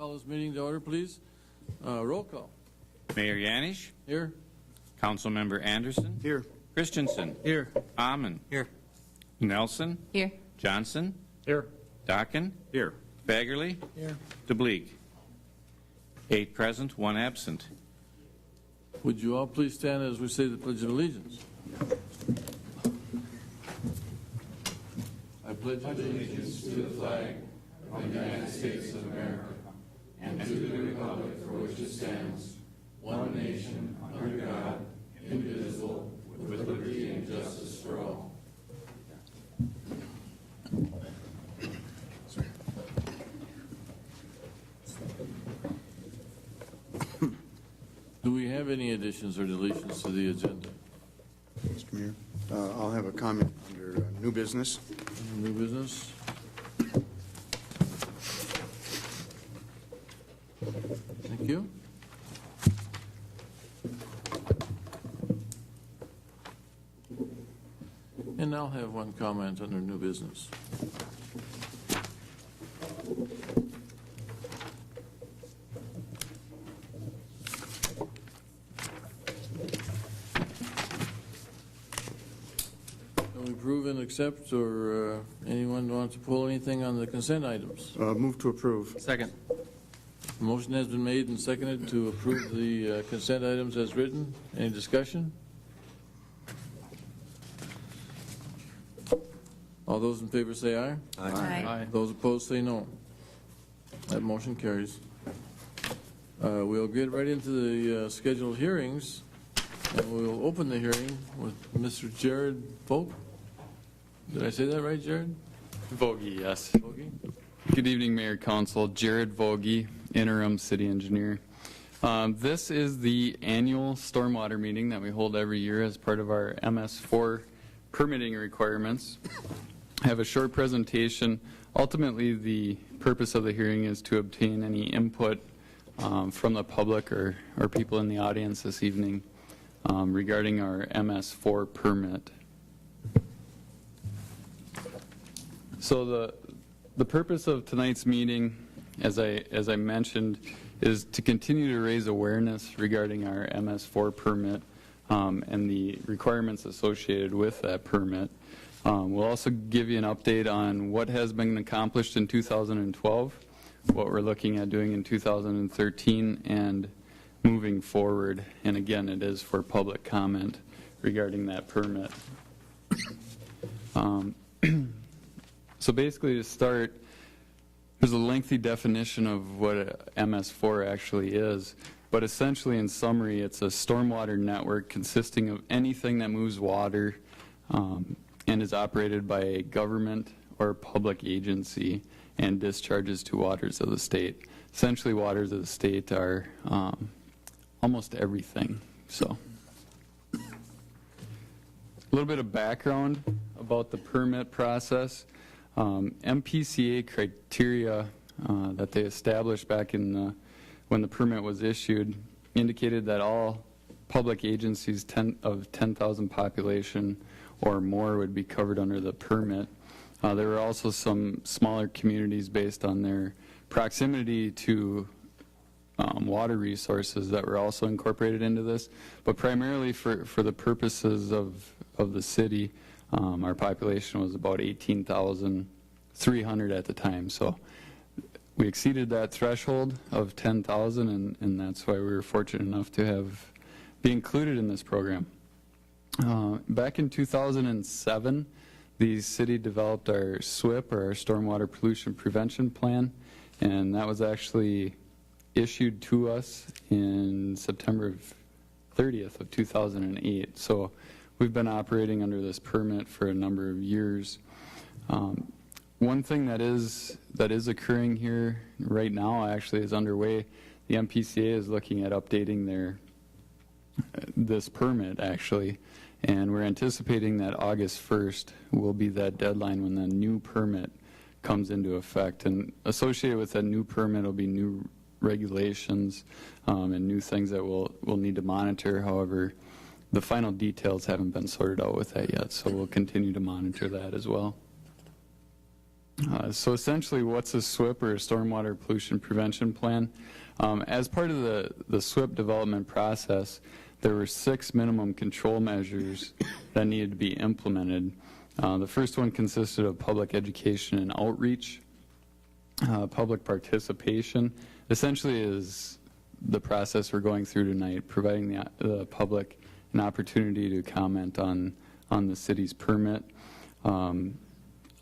Call this meeting to order, please. Roll call. Mayor Yanish. Here. Councilmember Anderson. Here. Christensen. Here. Amon. Here. Nelson. Here. Johnson. Here. Dockin. Here. Fagerly. Here. DeBleek. 8 present, 1 absent. Would you all please stand as we say the Pledge of Allegiance? I pledge allegiance to the flag of the United States of America and to the republic for which it stands, one nation, under God, indivisible, with liberty and justice for all. Do we have any additions or deletions to the agenda? Mr. Mayor, I'll have a comment under new business. New business? Thank you. And I'll have one comment under new business. We approve and accept, or anyone want to pull anything on the consent items? Move to approve. Second. A motion has been made and seconded to approve the consent items as written. Any discussion? All those in favor say aye. Aye. Those opposed say no. That motion carries. We'll get right into the scheduled hearings, and we'll open the hearing with Mr. Jared Volk. Did I say that right, Jared? Vogie, yes. Vogie? Good evening, Mayor Council. Jared Vogie, interim city engineer. This is the annual stormwater meeting that we hold every year as part of our MS4 permitting requirements. I have a short presentation. Ultimately, the purpose of the hearing is to obtain any input from the public or people in the audience this evening regarding our MS4 permit. So the purpose of tonight's meeting, as I mentioned, is to continue to raise awareness regarding our MS4 permit and the requirements associated with that permit. We'll also give you an update on what has been accomplished in 2012, what we're looking at doing in 2013, and moving forward. And again, it is for public comment regarding that permit. So basically, to start, there's a lengthy definition of what a MS4 actually is, but essentially, in summary, it's a stormwater network consisting of anything that moves water and is operated by a government or public agency and discharges to waters of the state. Essentially, waters of the state are almost everything. So, a little bit of background about the permit process. MPCA criteria that they established back in when the permit was issued indicated that all public agencies of 10,000 population or more would be covered under the permit. There were also some smaller communities based on their proximity to water resources that were also incorporated into this, but primarily for the purposes of the city, our population was about 18,300 at the time. So we exceeded that threshold of 10,000, and that's why we were fortunate enough to be included in this program. Back in 2007, the city developed our SWIP, or our Stormwater Pollution Prevention Plan, and that was actually issued to us in September 30th of 2008. So we've been operating under this permit for a number of years. One thing that is occurring here right now actually is underway. The MPCA is looking at updating this permit actually, and we're anticipating that August 1st will be that deadline when the new permit comes into effect. And associated with that new permit will be new regulations and new things that we'll need to monitor. However, the final details haven't been sorted out with that yet, so we'll continue to monitor that as well. So essentially, what's a SWIP, or a Stormwater Pollution Prevention Plan? As part of the SWIP development process, there were 6 minimum control measures that needed to be implemented. The first one consisted of public education and outreach. Public participation essentially is the process we're going through tonight, providing the public an opportunity to comment on the city's permit.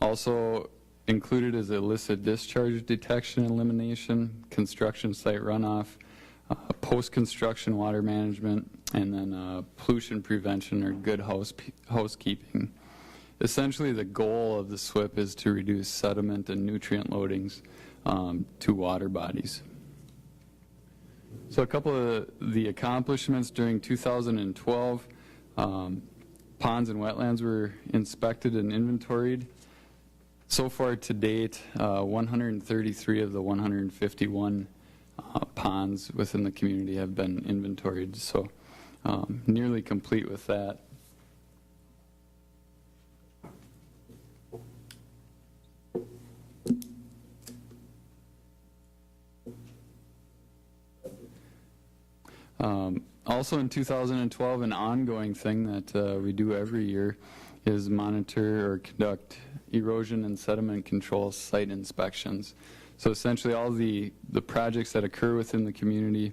Also included is illicit discharge detection and elimination, construction site runoff, post-construction water management, and then pollution prevention, or good housekeeping. Essentially, the goal of the SWIP is to reduce sediment and nutrient loadings to water bodies. So a couple of the accomplishments during 2012, ponds and wetlands were inspected and inventoried. So far to date, 133 of the 151 ponds within the community have been inventoried, so nearly complete with that. Also in 2012, an ongoing thing that we do every year is monitor or conduct erosion and sediment control site inspections. So essentially all the projects that occur within the community,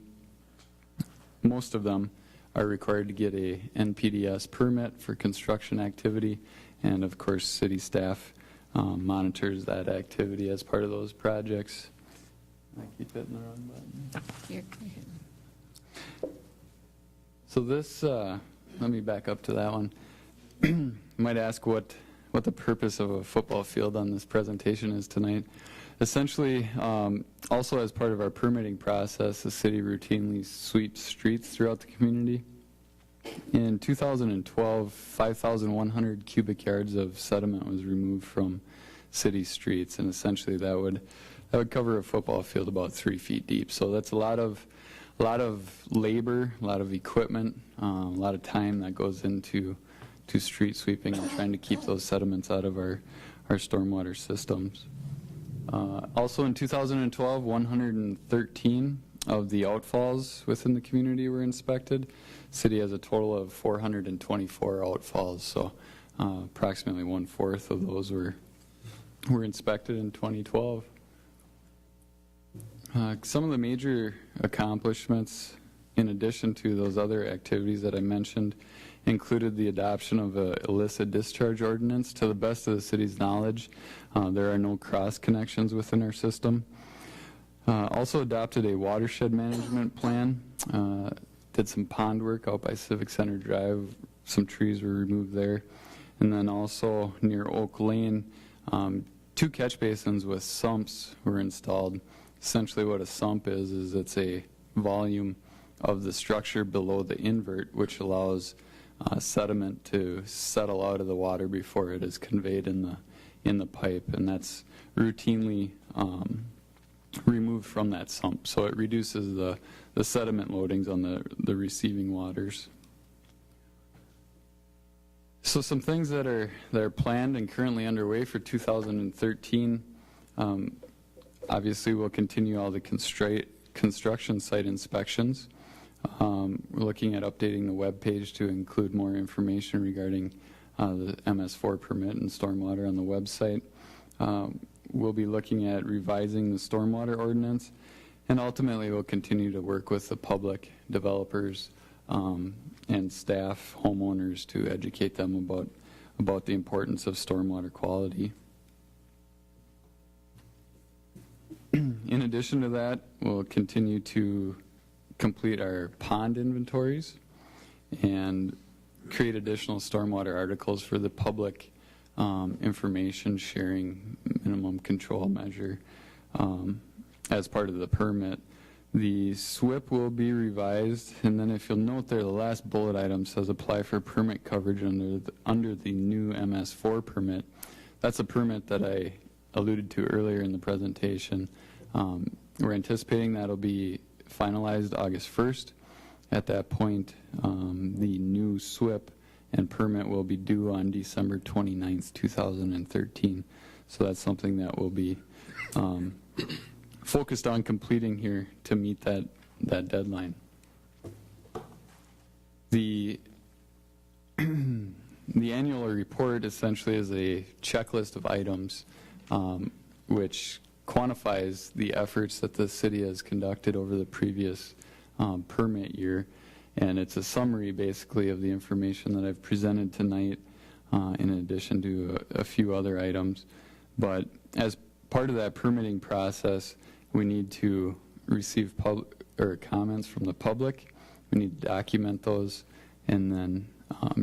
most of them are required to get a NPDES permit for construction activity, and of course city staff monitors that activity as part of those projects. I keep hitting the wrong button. You're So this, let me back up to that one. You might ask what the purpose of a football field on this presentation is tonight. Essentially, also as part of our permitting process, the city routinely sweeps streets throughout the community. In 2012, 5,100 cubic yards of sediment was removed from city streets, and essentially that would cover a football field about 3 feet deep. So that's a lot of labor, a lot of equipment, a lot of time that goes into street sweeping and trying to keep those sediments out of our stormwater systems. Also in 2012, 113 of the outfalls within the community were inspected. City has a total of 424 outfalls, so approximately 1/4 of those were inspected in 2012. Some of the major accomplishments, in addition to those other activities that I mentioned, included the adoption of an illicit discharge ordinance. To the best of the city's knowledge, there are no cross connections within our system. Also adopted a watershed management plan. Did some pond work out by Civic Center Drive. Some trees were removed there. And then also near Oak Lane, 2 catch basins with sumps were installed. Essentially what a sump is it's a volume of the structure below the invert, which allows sediment to settle out of the water before it is conveyed in the pipe, and that's routinely removed from that sump. So it reduces the sediment loadings on the receiving waters. So some things that are planned and currently underway for 2013. Obviously, we'll continue all the construction site inspections. We're looking at updating the web page to include more information regarding the MS4 permit and stormwater on the website. We'll be looking at revising the stormwater ordinance, and ultimately we'll continue to work with the public, developers, and staff, homeowners, to educate them about the importance of stormwater quality. In addition to that, we'll continue to complete our pond inventories and create additional stormwater articles for the public information sharing minimum control measure as part of the permit. The SWIP will be revised, and then if you'll note there, the last bullet item says apply for permit coverage under the new MS4 permit. That's a permit that I alluded to earlier in the presentation. We're anticipating that'll be finalized August 1st. At that point, the new SWIP and permit will be due on December 29th, 2013. So that's something that we'll be focused on completing here to meet that deadline. The annual report essentially is a checklist of items which quantifies the efforts that the city has conducted over the previous permit year. And it's a summary basically of the information that I've presented tonight in addition to a few other items. But as part of that permitting process, we need to receive comments from the public. We need to document those and then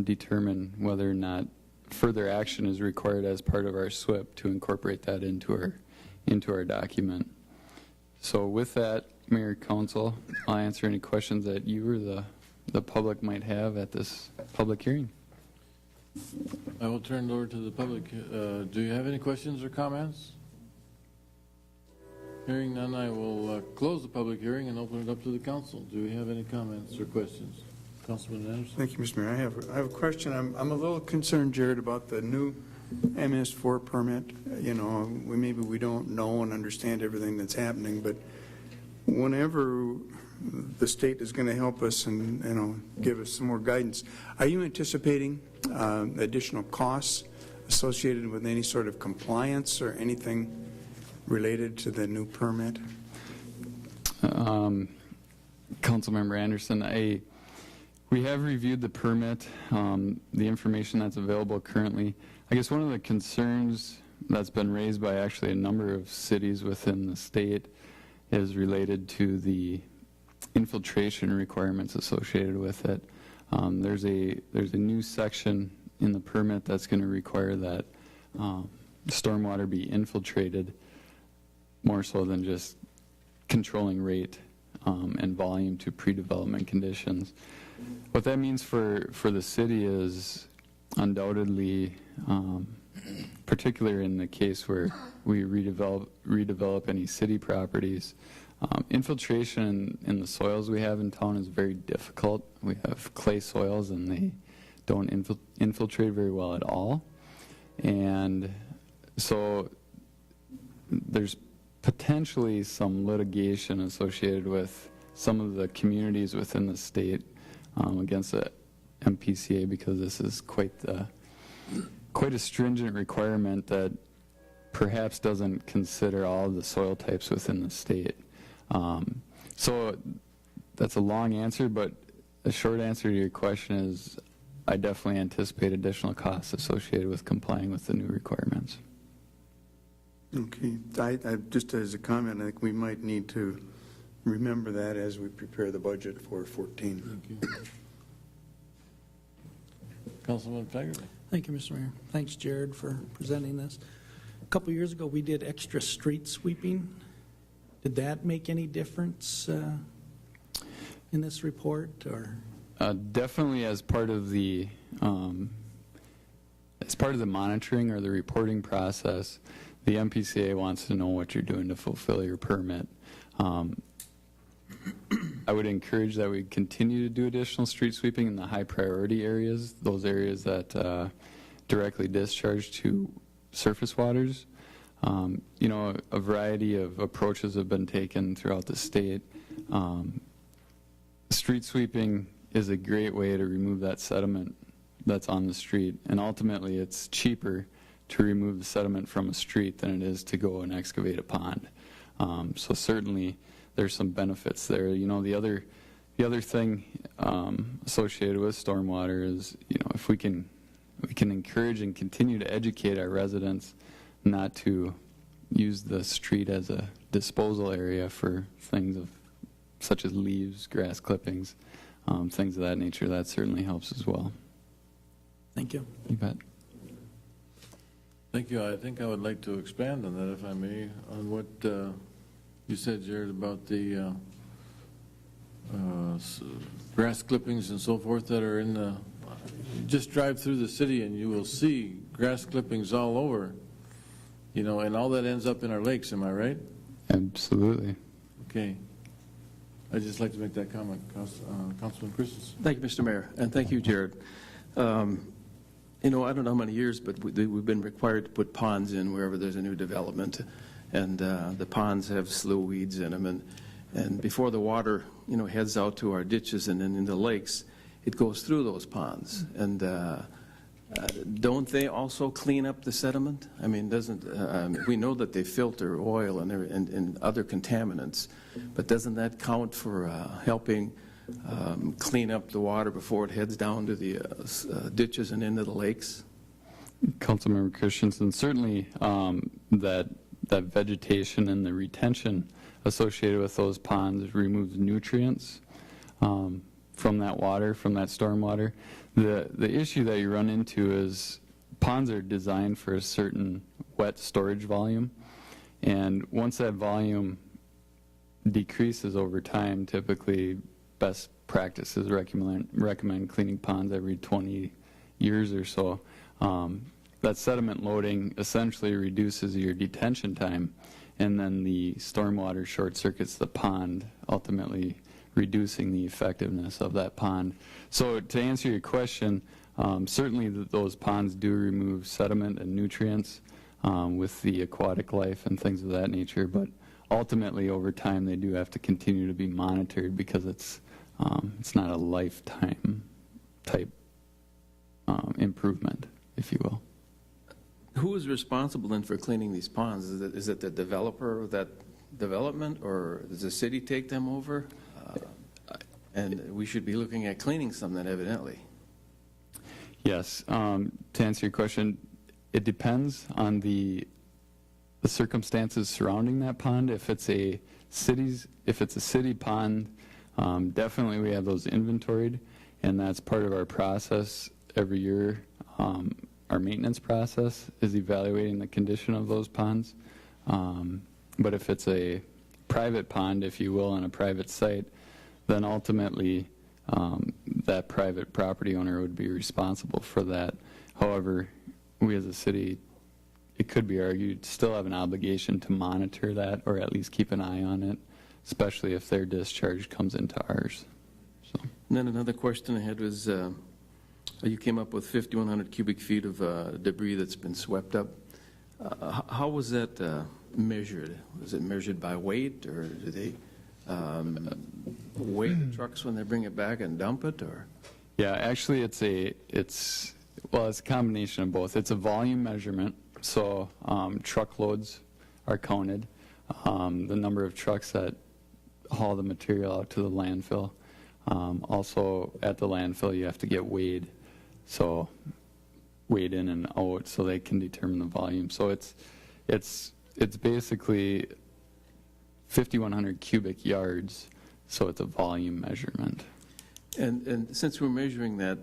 determine whether or not further action is required as part of our SWIP to incorporate that into our document. So with that, Mayor, Council, I'll answer any questions that you or the public might have at this public hearing. I will turn it over to the public. Do you have any questions or comments? Hearing none, I will close the public hearing and open it up to the council. Do we have any comments or questions? Councilman Anderson? Thank you, Mr. Mayor. I have a question. I'm a little concerned, Jared, about the new MS4 permit. You know, maybe we don't know and understand everything that's happening, but whenever the state is going to help us and, you know, give us some more guidance, are you anticipating additional costs associated with any sort of compliance or anything related to the new permit? Councilmember Anderson, we have reviewed the permit, the information that's available currently. I guess one of the concerns that's been raised by actually a number of cities within the state is related to the infiltration requirements associated with it. There's a new section in the permit that's going to require that stormwater be infiltrated more so than just controlling rate and volume to pre-development conditions. What that means for the city is undoubtedly, particularly in the case where we redevelop any city properties, infiltration in the soils we have in town is very difficult. We have clay soils and they don't infiltrate very well at all. And so there's potentially some litigation associated with some of the communities within the state against the MPCA because this is quite a stringent requirement that perhaps doesn't consider all of the soil types within the state. So that's a long answer, but the short answer to your question is I definitely anticipate additional costs associated with complying with the new requirements. Okay. I just as a comment, I think we might need to remember that as we prepare the budget for 14. Thank you. Councilman Fagerly? Thank you, Mr. Mayor. Thanks, Jared, for presenting this. A couple years ago, we did extra street sweeping. Did that make any difference in this report, or? Definitely as part of the monitoring or the reporting process, the MPCA wants to know what you're doing to fulfill your permit. I would encourage that we continue to do additional street sweeping in the high priority areas, those areas that directly discharge to surface waters. You know, a variety of approaches have been taken throughout the state. Street sweeping is a great way to remove that sediment that's on the street, and ultimately it's cheaper to remove the sediment from a street than it is to go and excavate a pond. So certainly there's some benefits there. You know, the other thing associated with stormwater is, you know, if we can encourage and continue to educate our residents not to use the street as a disposal area for things such as leaves, grass clippings, things of that nature, that certainly helps as well. Thank you. You bet. Thank you. I think I would like to expand on that, if I may, on what you said, Jared, about the grass clippings and so forth that are in the, just drive through the city and you will see grass clippings all over, you know, and all that ends up in our lakes, am I right? Absolutely. Okay. I'd just like to make that comment. Councilman Christensen. Thank you, Mr. Mayor, and thank you, Jared. I don't know how many years, but we've been required to put ponds in wherever there's a new development. And the ponds have slough weeds in them. And before the water, heads out to our ditches and then into lakes, it goes through those ponds. And don't they also clean up the sediment? I mean, we know that they filter oil and other contaminants, but doesn't that count for helping clean up the water before it heads down to the ditches and into the lakes? Councilmember Christensen, certainly that vegetation and the retention associated with those ponds removes nutrients from that water, from that storm water. The issue that you run into is ponds are designed for a certain wet storage volume, and once that volume decreases over time, typically best practices recommend cleaning ponds every 20 years or so. That sediment loading essentially reduces your detention time, and then the stormwater short circuits the pond, ultimately reducing the effectiveness of that pond. So to answer your question, certainly those ponds do remove sediment and nutrients with the aquatic life and things of that nature, but ultimately over time they do have to continue to be monitored because it's not a lifetime type improvement, if you will. Who is responsible then for cleaning these ponds? Is it the developer of that development, or does the city take them over? And we should be looking at cleaning some then, evidently. Yes. To answer your question, it depends on the circumstances surrounding that pond. If it's a city pond, definitely we have those inventoried, and that's part of our process every year. Our maintenance process is evaluating the condition of those ponds. But if it's a private pond, if you will, on a private site, then ultimately that private property owner would be responsible for that. However, we as a city, it could be argued, still have an obligation to monitor that or at least keep an eye on it, especially if their discharge comes into ours. So. And then another question I had was, you came up with 5,100 cubic feet of debris that's been swept up. How was that measured? Was it measured by weight, or do they weigh the trucks when they bring it back and dump it, or? Yeah, actually it's a combination of both. It's a volume measurement, so truckloads are counted, the number of trucks that haul the material out to the landfill. Also at the landfill you have to get weighed, so weighed in and out so they can determine the volume. So it's basically 5,100 cubic yards, so it's a volume measurement. And since we're measuring that,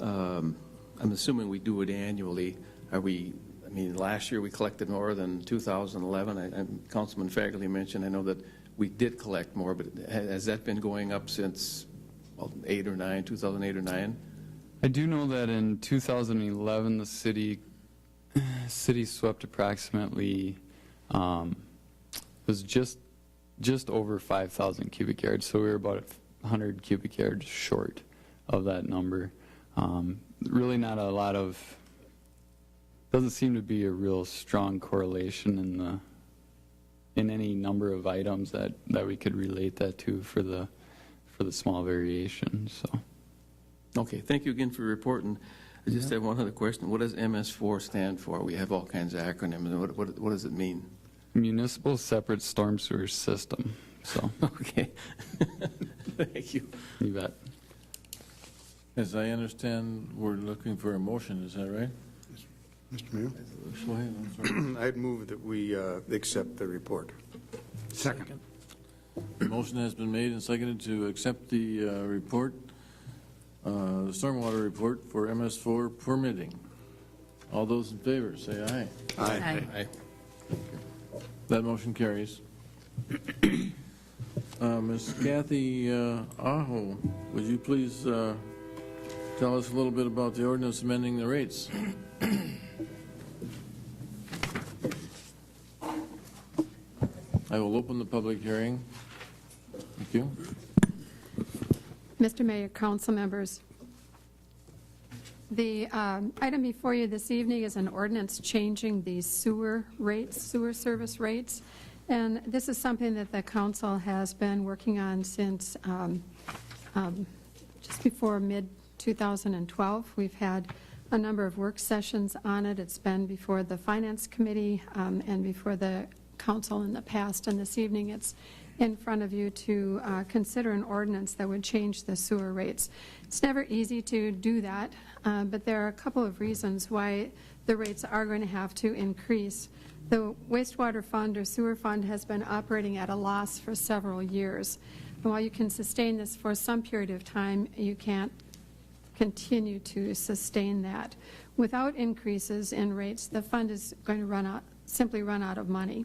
I'm assuming we do it annually. Last year we collected more than 2011. Councilman Fagerly mentioned, I know that we did collect more, but has that been going up since 2008 or 9? I do know that in 2011 the city swept approximately was just over 5,000 cubic yards, so we were about 100 cubic yards short of that number. Really not a lot of, doesn't seem to be a real strong correlation in any number of items that we could relate that to for the small variation. So. Okay, thank you again for reporting. I just have one other question. What does MS4 stand for? We have all kinds of acronyms. What does it mean? Municipal Separate Storm Sewer System. So. Okay. Thank you. You bet. As I understand, we're looking for a motion, is that right? Mr. Mayor? Go ahead, I'm sorry. I'd move that we accept the report. Second. The motion has been made and seconded to accept the report, the stormwater report for MS4 permitting. All those in favor, say aye. Aye. Aye. That motion carries. Ms. Kathy Aho, would you please tell us a little bit about the ordinance amending the rates? I will open the public hearing. Thank you. Mr. Mayor, council members, The item before you this evening is an ordinance changing the sewer rates, sewer service rates. And this is something that the council has been working on since just before mid-2012. We've had a number of work sessions on it. It's been before the Finance Committee and before the council in the past. And this evening it's in front of you to consider an ordinance that would change the sewer rates. It's never easy to do that, but there are a couple of reasons why the rates are going to have to increase. The wastewater fund or sewer fund has been operating at a loss for several years. And while you can sustain this for some period of time, you can't continue to sustain that. Without increases in rates, the fund is going to simply run out of money.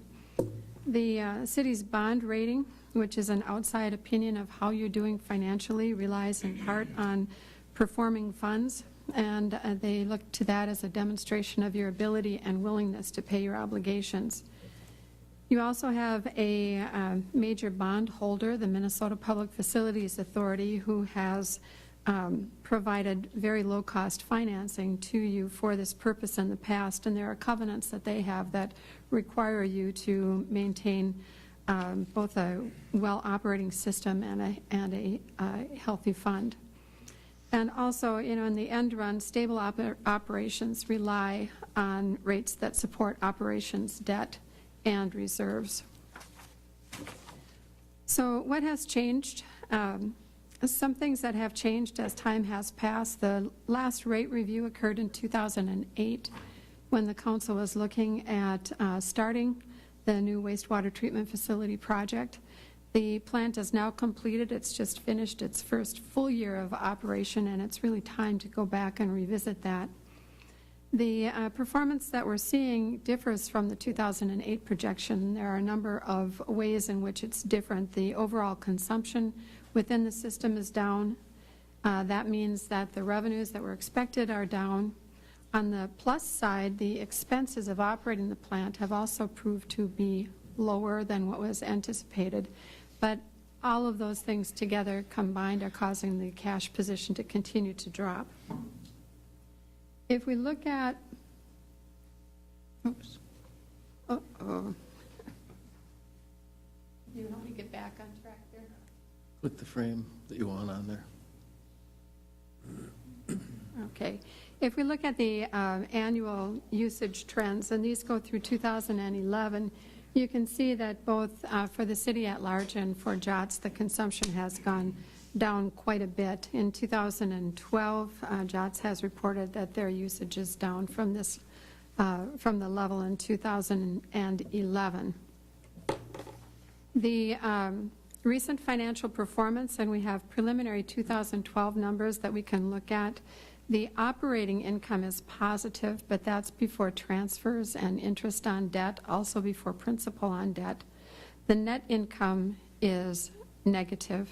The city's bond rating, which is an outside opinion of how you're doing financially, relies in part on performing funds, and they look to that as a demonstration of your ability and willingness to pay your obligations. You also have a major bond holder, the Minnesota Public Facilities Authority, who has provided very low-cost financing to you for this purpose in the past, and there are covenants that they have that require you to maintain both a well-operating system and a healthy fund. And also, in the end run, stable operations rely on rates that support operations, debt, and reserves. So what has changed? Some things that have changed as time has passed. The last rate review occurred in 2008 when the council was looking at starting the new wastewater treatment facility project. The plant is now completed. It's just finished its first full year of operation, and it's really time to go back and revisit that. The performance that we're seeing differs from the 2008 projection. There are a number of ways in which it's different. The overall consumption within the system is down. That means that the revenues that were expected are down. On the plus side, the expenses of operating the plant have also proved to be lower than what was anticipated. But all of those things together combined are causing the cash position to continue to drop. If we look at, oops, uh-oh. You want me to get back on track there? Click the frame that you want on there. Okay. If we look at the annual usage trends, and these go through 2011, you can see that both for the city at large and for JOTS, the consumption has gone down quite a bit. In 2012, JOTS has reported that their usage is down from this, from the level in 2011. The recent financial performance, and we have preliminary 2012 numbers that we can look at. The operating income is positive, but that's before transfers and interest on debt, also before principal on debt. The net income is negative,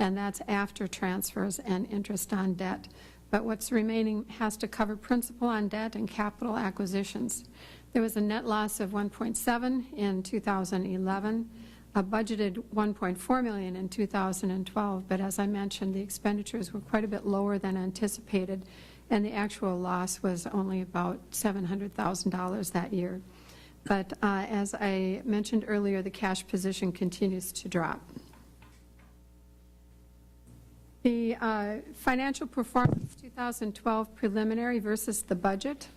and that's after transfers and interest on debt. But what's remaining has to cover principal on debt and capital acquisitions. There was a net loss of 1.7 in 2011, a budgeted 1.4 million in 2012, but as I mentioned, the expenditures were quite a bit lower than anticipated, and the actual loss was only about $700,000 that year. But as I mentioned earlier, the cash position continues to drop. The financial performance 2012 preliminary versus the budget,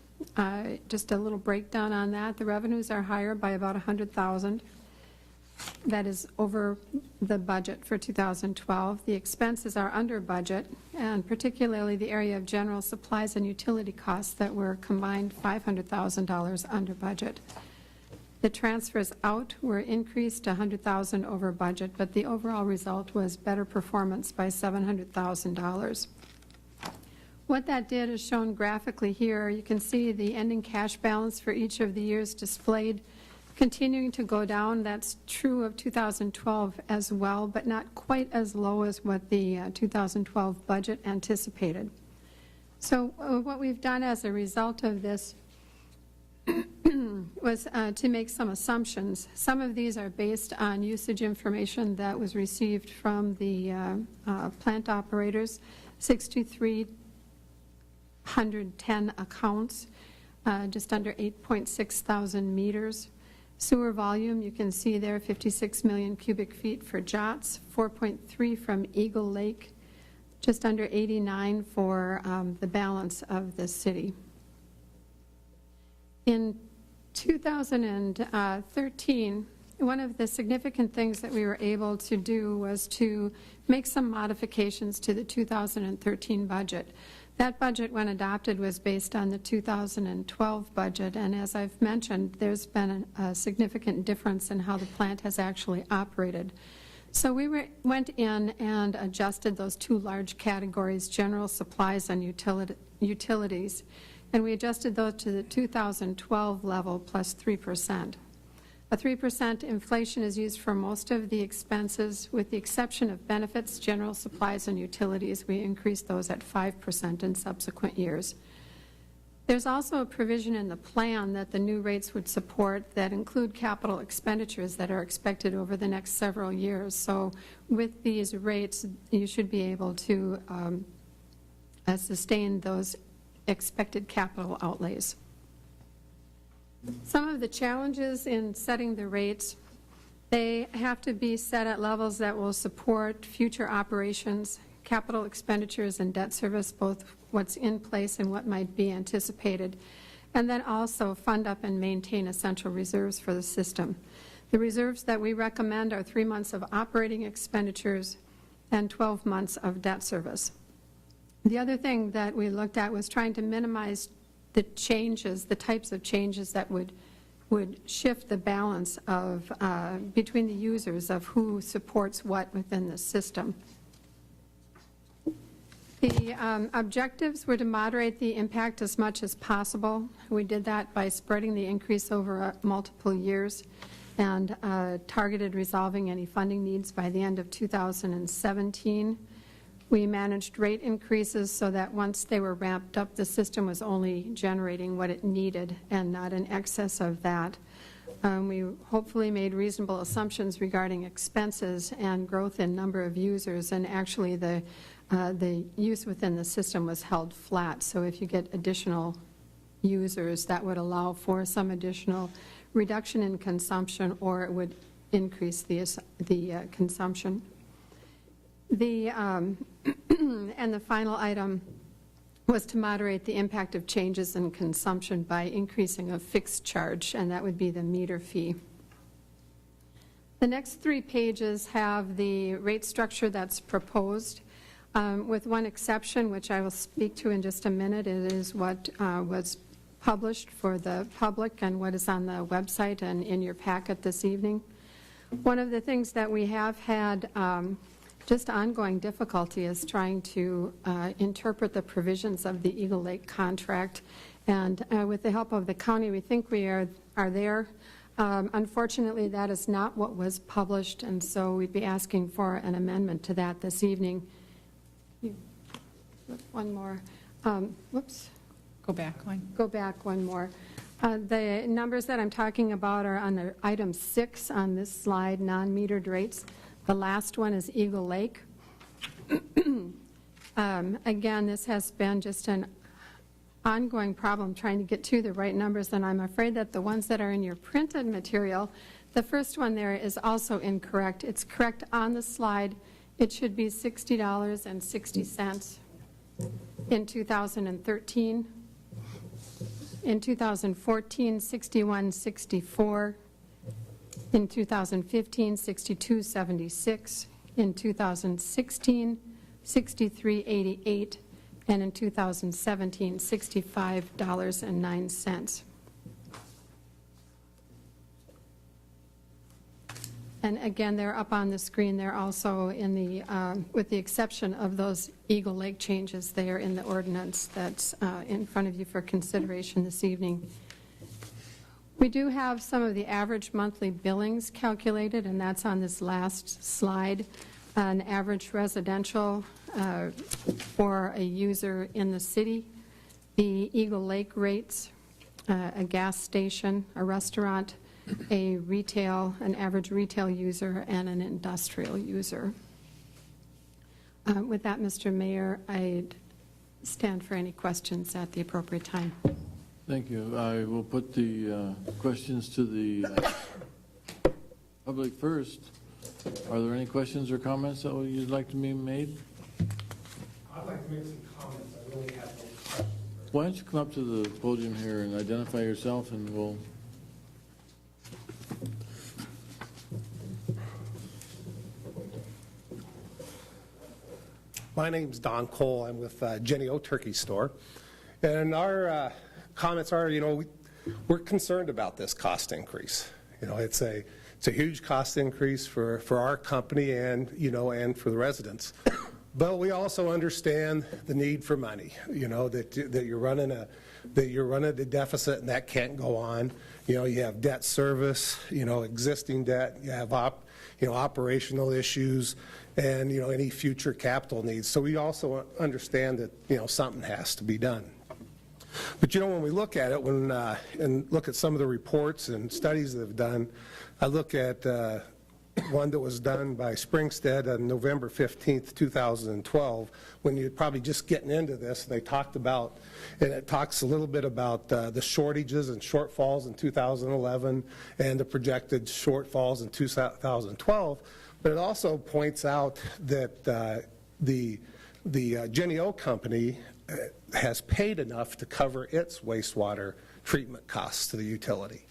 just a little breakdown on that. The revenues are higher by about $100,000. That is over the budget for 2012. The expenses are under budget, and particularly the area of general supplies and utility costs that were combined $500,000 under budget. The transfers out were increased $100,000 over budget, but the overall result was better performance by $700,000. What that did is shown graphically here. You can see the ending cash balance for each of the years displayed continuing to go down. That's true of 2012 as well, but not quite as low as what the 2012 budget anticipated. So what we've done as a result of this was to make some assumptions. Some of these are based on usage information that was received from the plant operators. 623 110 accounts, just under 8.6 thousand meters. Sewer volume, you can see there, 56 million cubic feet for JOTS, 4.3 from Eagle Lake, just under 89 for the balance of the city. In 2013, one of the significant things that we were able to do was to make some modifications to the 2013 budget. That budget, when adopted, was based on the 2012 budget, and as I've mentioned, there's been a significant difference in how the plant has actually operated. So we went in and adjusted those two large categories, general supplies and utilities, and we adjusted those to the 2012 level plus 3%. A 3% inflation is used for most of the expenses, with the exception of benefits, general supplies, and utilities. We increased those at 5% in subsequent years. There's also a provision in the plan that the new rates would support that include capital expenditures that are expected over the next several years. So with these rates, you should be able to sustain those expected capital outlays. Some of the challenges in setting the rates, they have to be set at levels that will support future operations, capital expenditures, and debt service, both what's in place and what might be anticipated, and then also fund up and maintain essential reserves for the system. The reserves that we recommend are 3 months of operating expenditures and 12 months of debt service. The other thing that we looked at was trying to minimize the changes, the types of changes that would shift the balance of between the users of who supports what within the system. The objectives were to moderate the impact as much as possible. We did that by spreading the increase over multiple years and targeted resolving any funding needs by the end of 2017. We managed rate increases so that once they were ramped up, the system was only generating what it needed and not in excess of that. We hopefully made reasonable assumptions regarding expenses and growth in number of users, and actually the use within the system was held flat. So if you get additional users, that would allow for some additional reduction in consumption, or it would increase the consumption. And the final item was to moderate the impact of changes in consumption by increasing a fixed charge, and that would be the meter fee. The next 3 pages have the rate structure that's proposed, with one exception, which I will speak to in just a minute. It is what was published for the public and what is on the website and in your packet this evening. One of the things that we have had just ongoing difficulty is trying to interpret the provisions of the Eagle Lake contract, and with the help of the county, we think we are there. Unfortunately, that is not what was published, and so we'd be asking for an amendment to that this evening. One more. Whoops. Go back one. Go back one more. The numbers that I'm talking about are on item 6 on this slide, non-metered rates. The last one is Eagle Lake. Again, this has been just an ongoing problem trying to get to the right numbers, and I'm afraid that the ones that are in your printed material, the first one there is also incorrect. It's correct on the slide. It should be $60.60 in 2013. In 2014, $61.64. In 2015, $62.76. In 2016, $63.88. And in 2017, $65.09. And again, they're up on the screen. They're also in the, with the exception of those Eagle Lake changes, they are in the ordinance that's in front of you for consideration this evening. We do have some of the average monthly billings calculated, and that's on this last slide. An average residential for a user in the city, the Eagle Lake rates, a gas station, a restaurant, a retail, an average retail user, and an industrial user. With that, Mr. Mayor, I'd stand for any questions at the appropriate time. Thank you. I will put the questions to the public first. Are there any questions or comments that you'd like to be made? I'd like to make some comments. I really have no questions. Why don't you come up to the podium here and identify yourself, and we'll... My name's Don Cole. I'm with Jenny O Turkey Store. And our comments are, we're concerned about this cost increase. It's a huge cost increase for our company and, and for the residents. But we also understand the need for money, that you're running a deficit and that can't go on. You have debt service, existing debt, you have operational issues, and any future capital needs. So we also understand that something has to be done. But when we look at it, and look at some of the reports and studies that have done, I look at one that was done by Springstead on November 15th, 2012, when you're probably just getting into this. They talked about, and it talks a little bit about the shortages and shortfalls in 2011 and the projected shortfalls in 2012. But it also points out that the Jenny O company has paid enough to cover its wastewater treatment costs to the utility.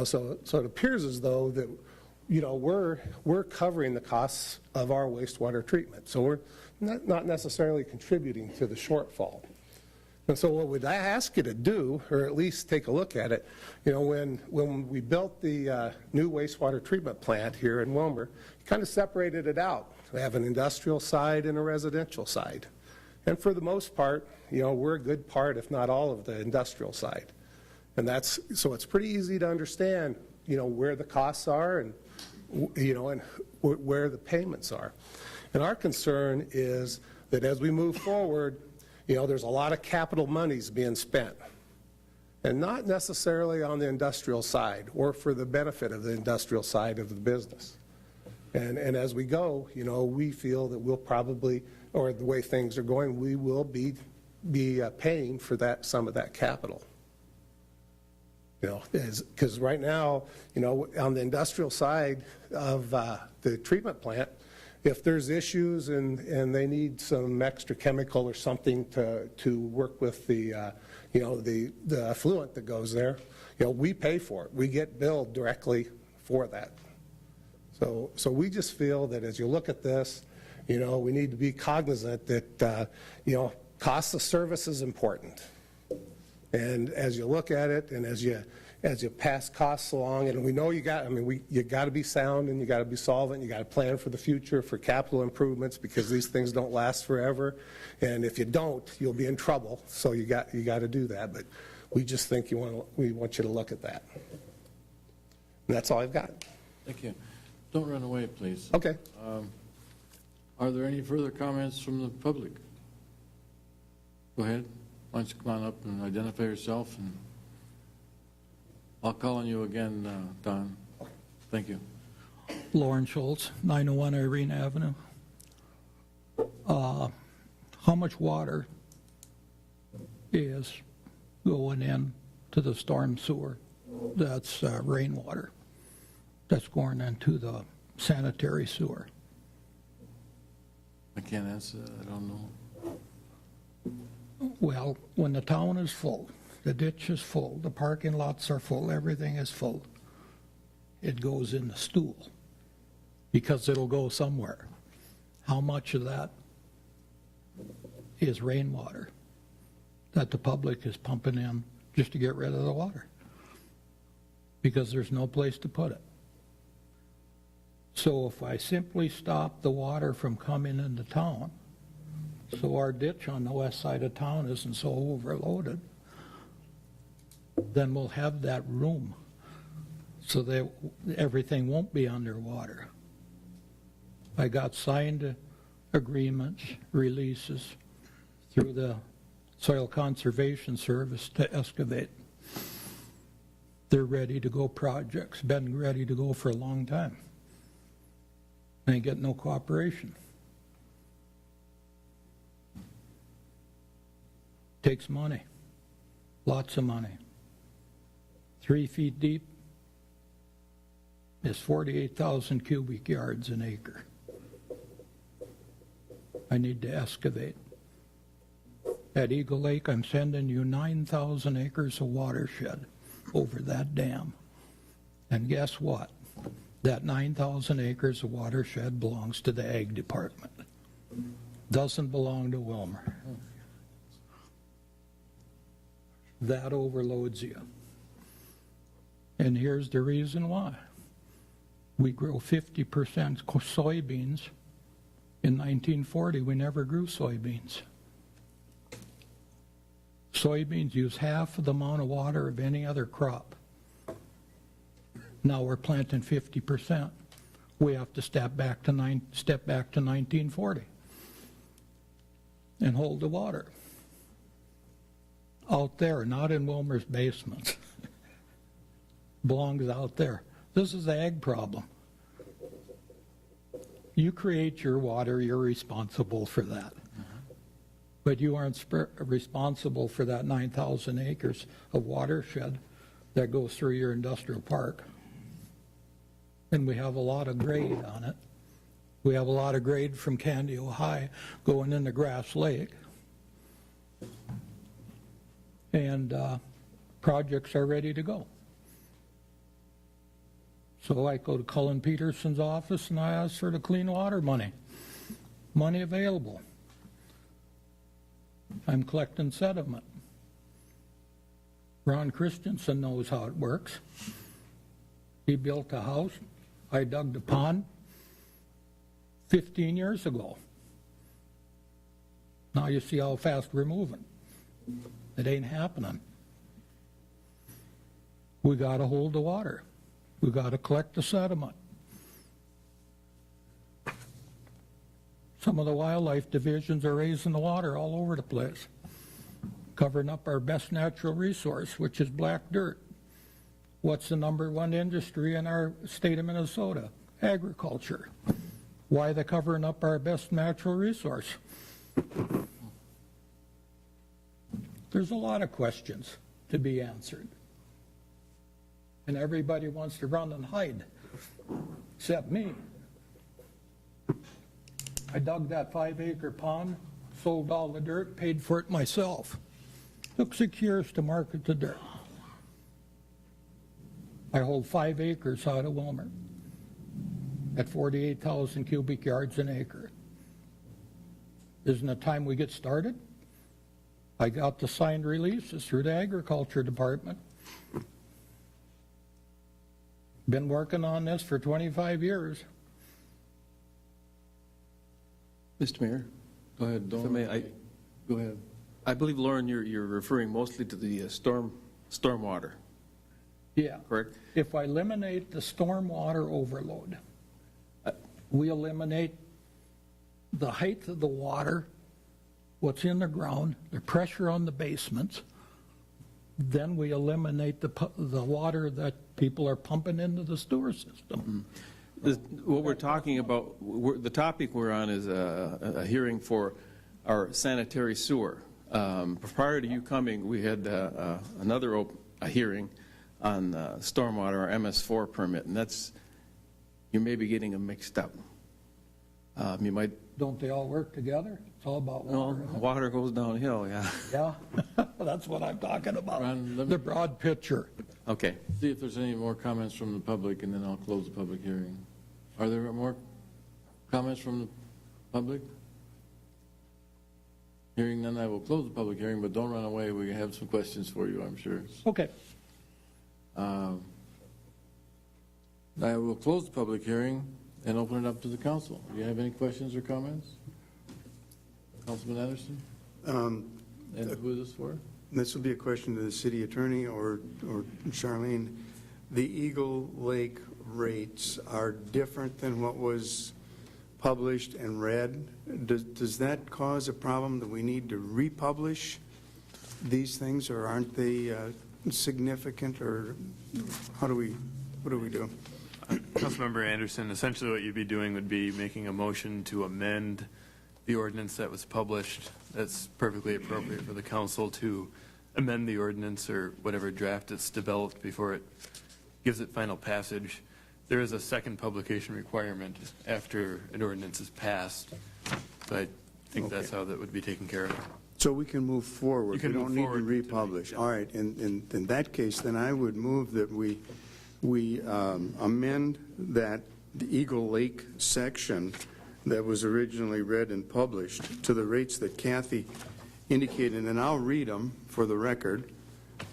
So it appears as though that we're covering the costs of our wastewater treatment. So we're not necessarily contributing to the shortfall. And so what would I ask you to do, or at least take a look at it, when we built the new wastewater treatment plant here in Willmar, kind of separated it out. We have an industrial side and a residential side. And for the most part, we're a good part, if not all, of the industrial side. And so it's pretty easy to understand, where the costs are and, and where the payments are. And our concern is that as we move forward, there's a lot of capital monies being spent, and not necessarily on the industrial side or for the benefit of the industrial side of the business. And as we go, we feel that we'll probably, or the way things are going, we will be paying for some of that capital. Because right now, on the industrial side of the treatment plant, if there's issues and they need some extra chemical or something to work with the effluent that goes there, we pay for it. We get billed directly for that. So we just feel that as you look at this, we need to be cognizant that cost of service is important. And as you look at it, and as you pass costs along, and we know you got to be sound and you got to be solvent. You got to plan for the future for capital improvements, because these things don't last forever, and if you don't, you'll be in trouble. So you got to do that. But we just think we want you to look at that. And that's all I've got. Thank you. Don't run away, please. Okay. Are there any further comments from the public? Go ahead. Why don't you come on up and identify yourself, and I'll call on you again, Don. Thank you. Lauren Schultz, 901 Irene Avenue. How much water is going in to the storm sewer? That's rainwater. That's going into the sanitary sewer. I can't answer that. I don't know. Well, when the town is full, the ditch is full, the parking lots are full, everything is full, it goes in the stool, because it'll go somewhere. How much of that is rainwater that the public is pumping in just to get rid of the water? Because there's no place to put it. So if I simply stop the water from coming into town, so our ditch on the west side of town isn't so overloaded, then we'll have that room so that everything won't be underwater. I got signed agreements, releases through the Soil Conservation Service to excavate. They're ready to go projects, been ready to go for a long time. Ain't get no cooperation. Takes money, lots of money. 3 feet deep is 48,000 cubic yards an acre. I need to excavate. At Eagle Lake, I'm sending you 9,000 acres of watershed over that dam. And guess what? That 9,000 acres of watershed belongs to the Ag Department. Doesn't belong to Willmar. That overloads you. And here's the reason why. We grow 50% soybeans. In 1940, we never grew soybeans. Soybeans use half of the amount of water of any other crop. Now we're planting 50%. We have to step back to 1940 and hold the water. Out there, not in Willmar's basement. Belongs out there. This is the ag problem. You create your water, you're responsible for that. But you aren't responsible for that 9,000 acres of watershed that goes through your industrial park. And we have a lot of grade on it. We have a lot of grade from Candio High going into Grass Lake. And projects are ready to go. So I go to Cullen Peterson's office and I ask for the clean water money. Money available. I'm collecting sediment. Ron Christensen knows how it works. He built a house. I dug the pond 15 years ago. Now you see how fast we're moving. It ain't happening. We got to hold the water. We got to collect the sediment. Some of the wildlife divisions are raising the water all over the place, covering up our best natural resource, which is black dirt. What's the #1 industry in our state of Minnesota? Agriculture. Why are they covering up our best natural resource? There's a lot of questions to be answered. And everybody wants to run and hide, except me. I dug that 5-acre pond, sold all the dirt, paid for it myself. Took 6 years to market the dirt. I hold 5 acres out of Willmar at 48,000 cubic yards an acre. Isn't it time we get started? I got the signed releases through the Agriculture Department. Been working on this for 25 years. Mr. Mayor, Go ahead, if I may, Go ahead. I believe, Lauren, you're referring mostly to the stormwater, Yeah. correct? If I eliminate the stormwater overload, we eliminate the height of the water, what's in the ground, the pressure on the basements, then we eliminate the water that people are pumping into the sewer system. What we're talking about, the topic we're on is a hearing for our sanitary sewer. Prior to you coming, we had another hearing on stormwater, our MS4 permit, and that's, you may be getting them mixed up. You might. Don't they all work together? It's all about No, water. water goes downhill, yeah. Yeah, that's what I'm talking about. Ron, let me- The broad picture. Okay. See if there's any more comments from the public, and then I'll close the public hearing. Are there more comments from the public? Hearing none, I will close the public hearing, but don't run away. We have some questions for you, I'm sure. Okay. I will close the public hearing and open it up to the council. Do you have any questions or comments? Councilman Anderson? And who is this for? This will be a question to the city attorney or Charlene. The Eagle Lake rates are different than what was published and read. Does that cause a problem that we need to republish these things, or aren't they significant, or what do we do? Councilmember Anderson, essentially what you'd be doing would be making a motion to amend the ordinance that was published that's perfectly appropriate for the council to amend the ordinance or whatever draft it's developed before it gives it final passage. There is a second publication requirement after an ordinance is passed, so I think that's how that would be taken care of. So we can move forward. You can We move don't need to forward to republish. make- All right, in that case, then I would move that we amend that, the Eagle Lake section that was originally read and published to the rates that Kathy indicated, and I'll read them for the record.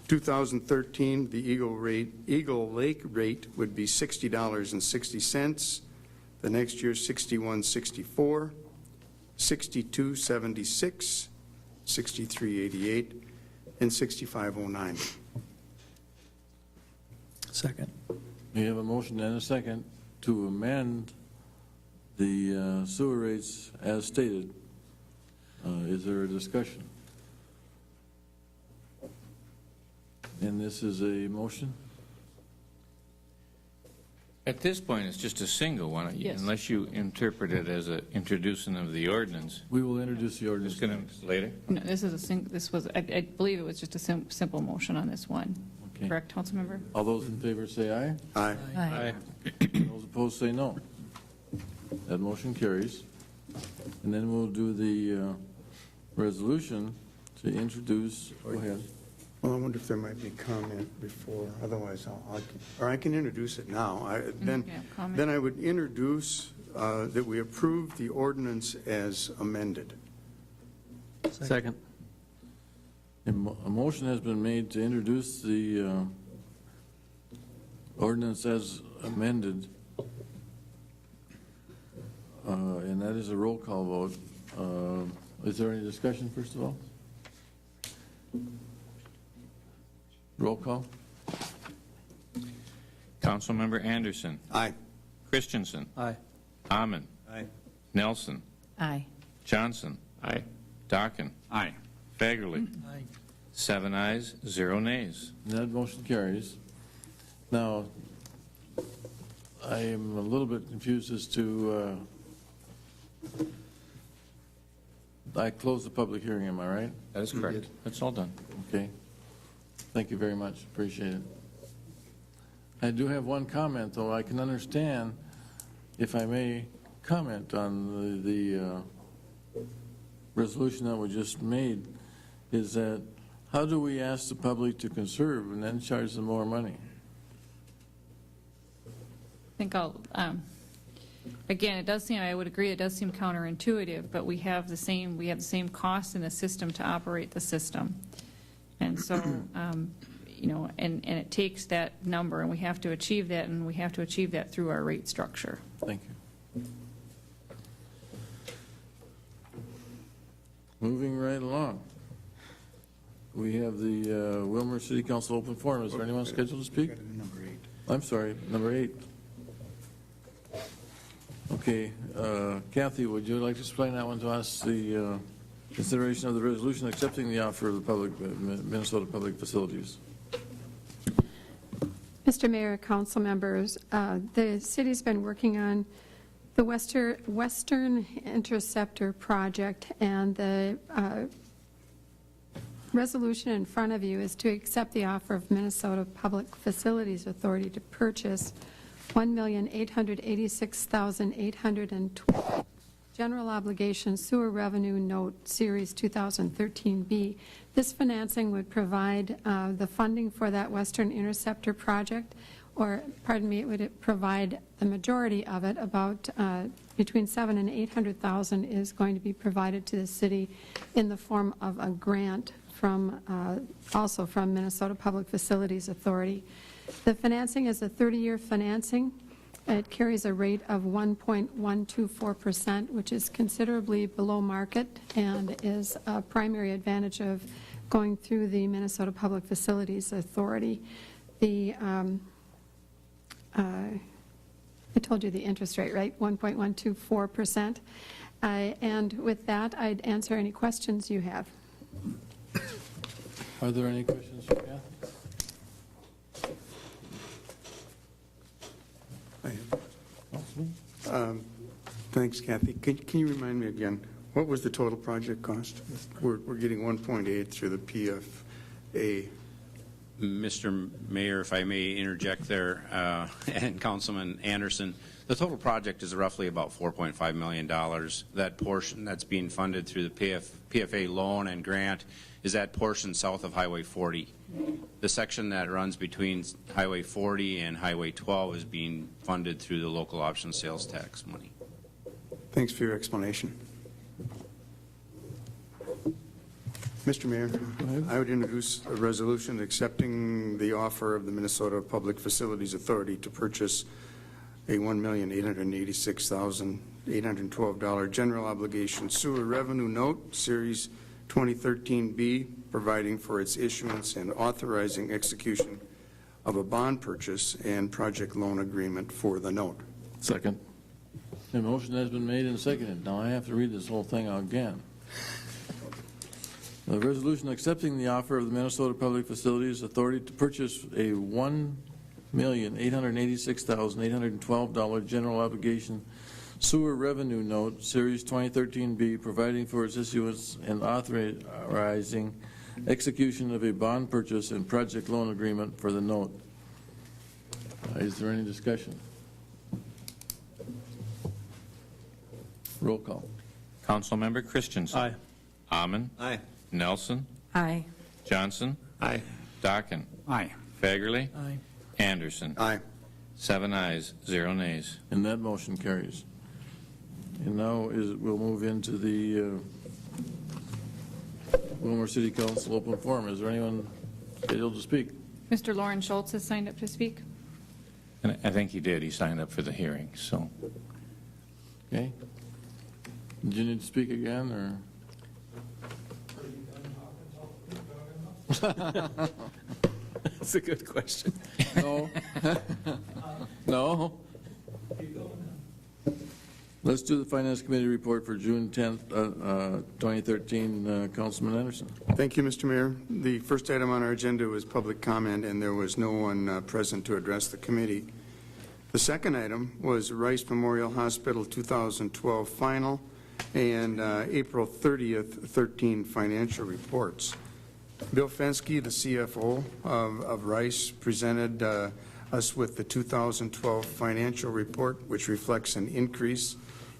2013, the Eagle Lake rate would be $60.60. The next year, $61.64, $62.76, $63.88, and $65.09. Second. We have a motion and a second to amend the sewer rates as stated. Is there a discussion? And this is a motion? At this point, it's just a single one, Yes. unless you interpret it as an introducing of the ordinance. We will introduce the ordinance. Just going to later? No, this is this was, I believe it was just a simple motion on this one. Okay. Correct, Councilmember? All those in favor say aye. Aye. Aye. Those opposed say no. That motion carries. And then we'll do the resolution to introduce, go ahead. Well, I wonder if there might be comment before, otherwise or I can introduce it now. Yeah, comment. Then I would introduce that we approve the ordinance as amended. Second. A motion has been made to introduce the ordinance as amended, and that is a roll call vote. Is there any discussion, first of all? Roll call? Councilmember Anderson. Aye. Christensen. Aye. Amon. Aye. Nelson. Aye. Johnson. Aye. Dockin. Aye. Fagerly. Aye. 7 ayes, 0 nays. That motion carries. Now, I am a little bit confused as to, I closed the public hearing, am I right? That is correct. That's all done. Okay. Thank you very much. Appreciate it. I do have one comment, though. I can understand, if I may comment on the resolution that we just made, is that how do we ask the public to conserve and then charge them more money? I think again, it does seem, I would agree, it does seem counterintuitive, but we have the same costs in the system to operate the system. And so, you know, and it takes that number, and we have to achieve that, and we have to achieve that through our rate structure. Thank you. Moving right along. We have the Willmar City Council open forum. Is there anyone scheduled to speak? Number 8. I'm sorry, number 8. Okay, Kathy, would you like to explain that one to us, the consideration of the resolution accepting the offer of the public, Minnesota Public Facilities? Mr. Mayor, council members, the city's been working on the Western Interceptor project, and the resolution in front of you is to accept the offer of Minnesota Public Facilities Authority to purchase $1,886,812 general obligation sewer revenue note series 2013B. This financing would provide the funding for that Western Interceptor project, or pardon me, it would provide the majority of it. About between $700,000 and $800,000 is going to be provided to the city in the form of a grant from also from Minnesota Public Facilities Authority. The financing is a 30-year financing. It carries a rate of 1.124%, which is considerably below market and is a primary advantage of going through the Minnesota Public Facilities Authority. I told you the interest rate, right? 1.124%. And with that, I'd answer any questions you have. Are there any questions for Kathy? Thanks, Kathy. Can you remind me again, What was the total project cost? We're getting 1.8 through the PFA. Mr. Mayor, if I may interject there, and Councilman Anderson, the total project is roughly about $4.5 million. That portion that's being funded through the PFA loan and grant is that portion south of Highway 40. The section that runs between Highway 40 and Highway 12 is being funded through the local option sales tax money. Thanks for your explanation. Mr. Mayor, I would introduce a resolution accepting the offer of the Minnesota Public Facilities Authority to purchase a $1,886,812 general obligation sewer revenue note, Series 2013B, providing for its issuance and authorizing execution of a bond purchase and project loan agreement for the note. Second. A motion has been made and seconded. Now I have to read this whole thing again. The resolution accepting the offer of the Minnesota Public Facilities Authority to purchase a $1,886,812 general obligation sewer revenue note, Series 2013B, providing for its issuance and authorizing execution of a bond purchase and project loan agreement for the note. Is there any discussion? Roll call. Councilmember Christensen. Aye. Amon. Aye. Nelson. Aye. Johnson. Aye. Dockin. Aye. Fagerly. Aye. Anderson. Aye. 7 ayes, 0 nays. And that motion carries. And now we'll move into the Willmar City Council open forum. Is there anyone scheduled to speak? Mr. Lauren Schultz has signed up to speak. And I think he did. He signed up for the hearing, so. Okay. Did you need to speak again, or? That's a good question. No. No? Let's do the Finance Committee report for June 10th, 2013. Councilman Anderson. Thank you, Mr. Mayor. The first item on our agenda was public comment, and there was no one present to address the committee. The second item was Rice Memorial Hospital 2012 final and April 30th, 13 financial reports. Bill Fenske, the CFO of Rice, presented us with the 2012 financial report, which reflects an increase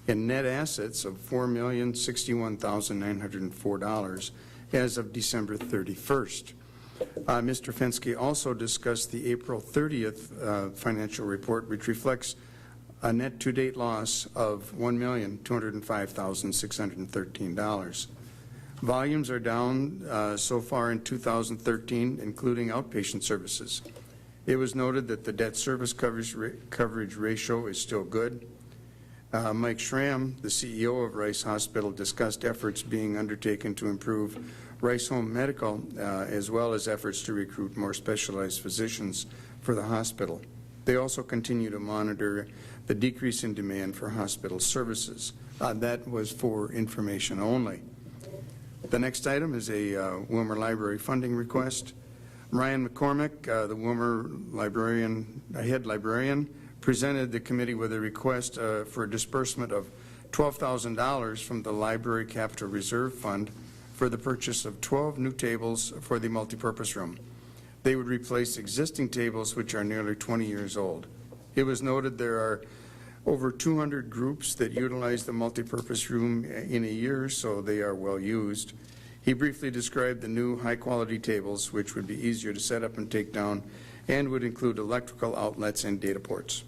in net assets of $4,061,904 as of December 31st. Mr. Fenske also discussed the April 30th financial report, which reflects a net to-date loss of $1,205,613. Volumes are down so far in 2013, including outpatient services. It was noted that the debt service coverage ratio is still good. Mike Schramm, the CEO of Rice Hospital, discussed efforts being undertaken to improve Rice Home Medical, as well as efforts to recruit more specialized physicians for the hospital. They also continue to monitor the decrease in demand for hospital services. That was for information only. The next item is a Willmar Library funding request. Ryan McCormick, the Willmar head librarian, presented the committee with a request for a disbursement of $12,000 from the Library Capital Reserve Fund for the purchase of 12 new tables for the multipurpose room. They would replace existing tables which are nearly 20 years old. It was noted there are over 200 groups that utilize the multipurpose room in a year, so they are well used. He briefly described the new high-quality tables, which would be easier to set up and take down, and would include electrical outlets and data ports.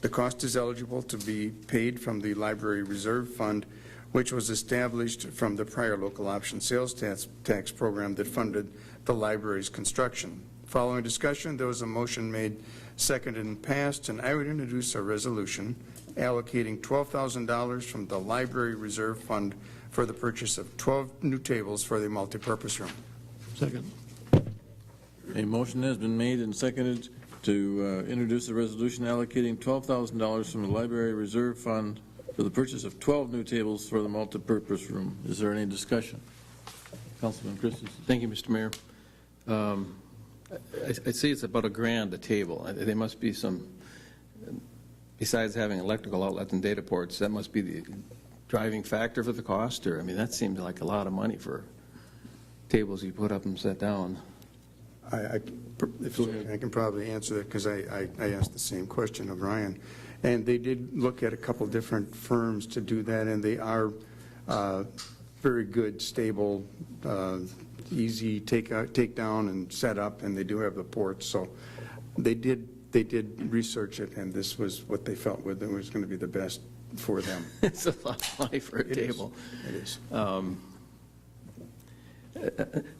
The cost is eligible to be paid from the Library Reserve Fund, which was established from the prior local option sales tax program that funded the library's construction. Following discussion, there was a motion made, seconded, and passed, and I would introduce a resolution allocating $12,000 from the Library Reserve Fund for the purchase of 12 new tables for the multipurpose room. Second. A motion has been made and seconded to introduce a resolution allocating $12,000 from the Library Reserve Fund for the purchase of 12 new tables for the multipurpose room. Is there any discussion? Councilman Christensen. Thank you, Mr. Mayor. I'd say it's about $1,000 a table. There must be some, besides having electrical outlets and data ports, that must be driving factor for the cost? Or, I mean, that seems like a lot of money for tables you put up and set down. I can probably answer that because I asked the same question of Ryan. And they did look at a couple different firms to do that, and they are very good, stable, easy take down and set up, and they do have the ports. So they did research it, and this was what they felt was going to be the best for them. It's a lot of money for a table. It is.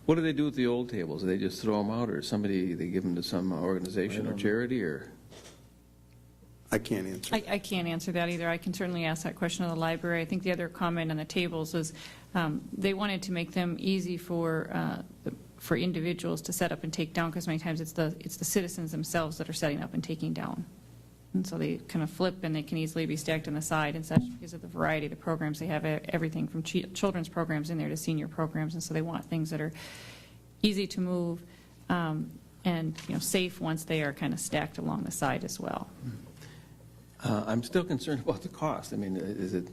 What do they do with the old tables? Do they just throw them out, or they give them to some organization or charity, or? I can't answer. I can't answer that either. I can certainly ask that question of the library. I think the other comment on the tables was they wanted to make them easy for individuals to set up and take down, because many times it's the citizens themselves that are setting up and taking down. And so they kind of flip, and they can easily be stacked on the side and such because of the variety of the programs. They have everything from children's programs in there to senior programs, and so they want things that are easy to move and safe once they are kind of stacked along the side as well. I'm still concerned about the cost. I mean, is it,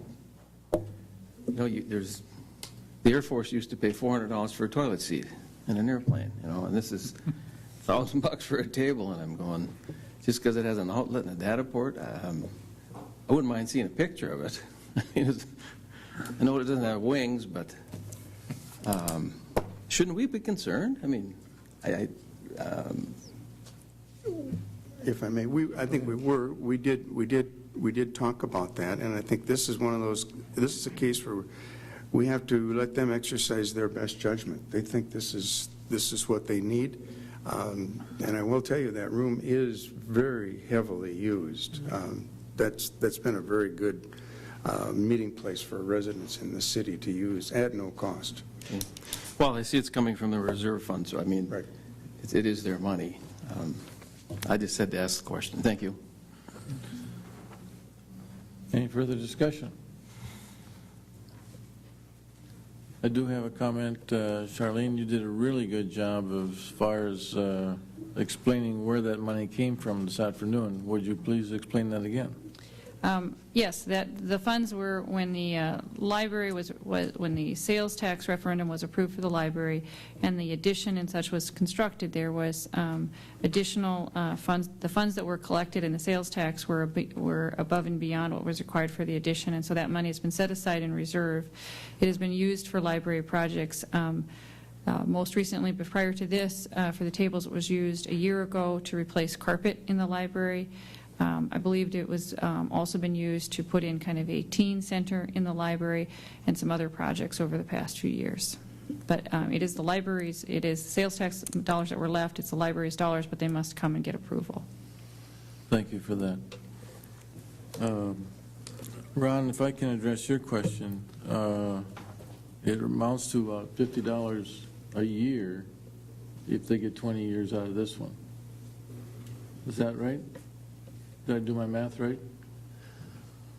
there's, the Air Force used to pay $400 for a toilet seat in an airplane, and this is $1,000 for a table, and I'm going, just because it has an outlet and a data port, I wouldn't mind seeing a picture of it. I know it doesn't have wings, but shouldn't we be concerned? I mean, If I may, I think we did talk about that, and I think this is one of those. This is a case where we have to let them exercise their best judgment. They think this is what they need, and I will tell you that room is very heavily used. That's been a very good meeting place for residents in the city to use at no cost. Well, I see it's coming from the reserve fund, so I mean, Right. it is their money. I just had to ask the question. Thank you. Any further discussion? I do have a comment. Charlene, you did a really good job as far as explaining where that money came from this afternoon. Would you please explain that again? Yes, the funds were when the library when the sales tax referendum was approved for the library and the addition and such was constructed, there was additional funds. The funds that were collected in the sales tax were above and beyond what was required for the addition, and so that money has been set aside in reserve. It has been used for library projects. Most recently, but prior to this, for the tables, it was used a year ago to replace carpet in the library. I believed it was also been used to put in kind of a teen center in the library and some other projects over the past few years. But it is the library's, it is sales tax dollars that were left, it's the library's dollars, but they must come and get approval. Thank you for that. Ron, if I can address your question, it amounts to about $50 a year if they get 20 years out of this one. Is that right? Did I do my math right?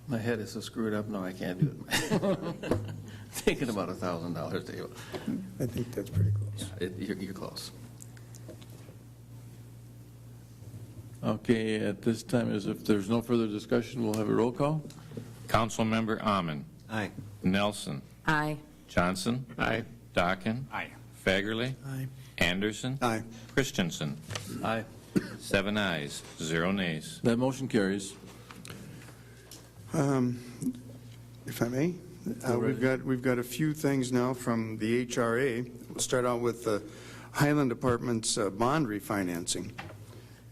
My head is so screwed up. No, I can't do it. Thinking about $1,000 table. I think that's pretty close. You're close. Okay, at this time, as if there's no further discussion, we'll have a roll call. Councilmember Amon. Aye. Nelson. Aye. Johnson. Aye. Dockin. Aye. Fagerly. Aye. Anderson. Aye. Christensen. Aye. 7 ayes, 0 nays. That motion carries. If I may, we've got a few things now from the HRA. We'll start out with the Highland Apartments bond refinancing.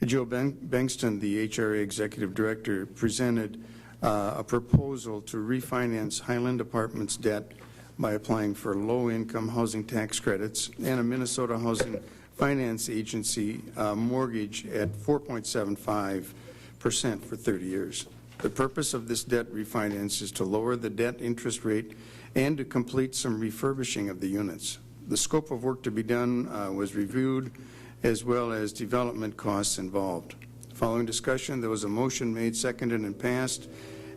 Joe Bengston, the HRA Executive Director, presented a proposal to refinance Highland Apartments debt by applying for low-income housing tax credits and a Minnesota Housing Finance Agency mortgage at 4.75% for 30 years. The purpose of this debt refinance is to lower the debt interest rate and to complete some refurbishing of the units. The scope of work to be done was reviewed, as well as development costs involved. Following discussion, there was a motion made, seconded, and passed,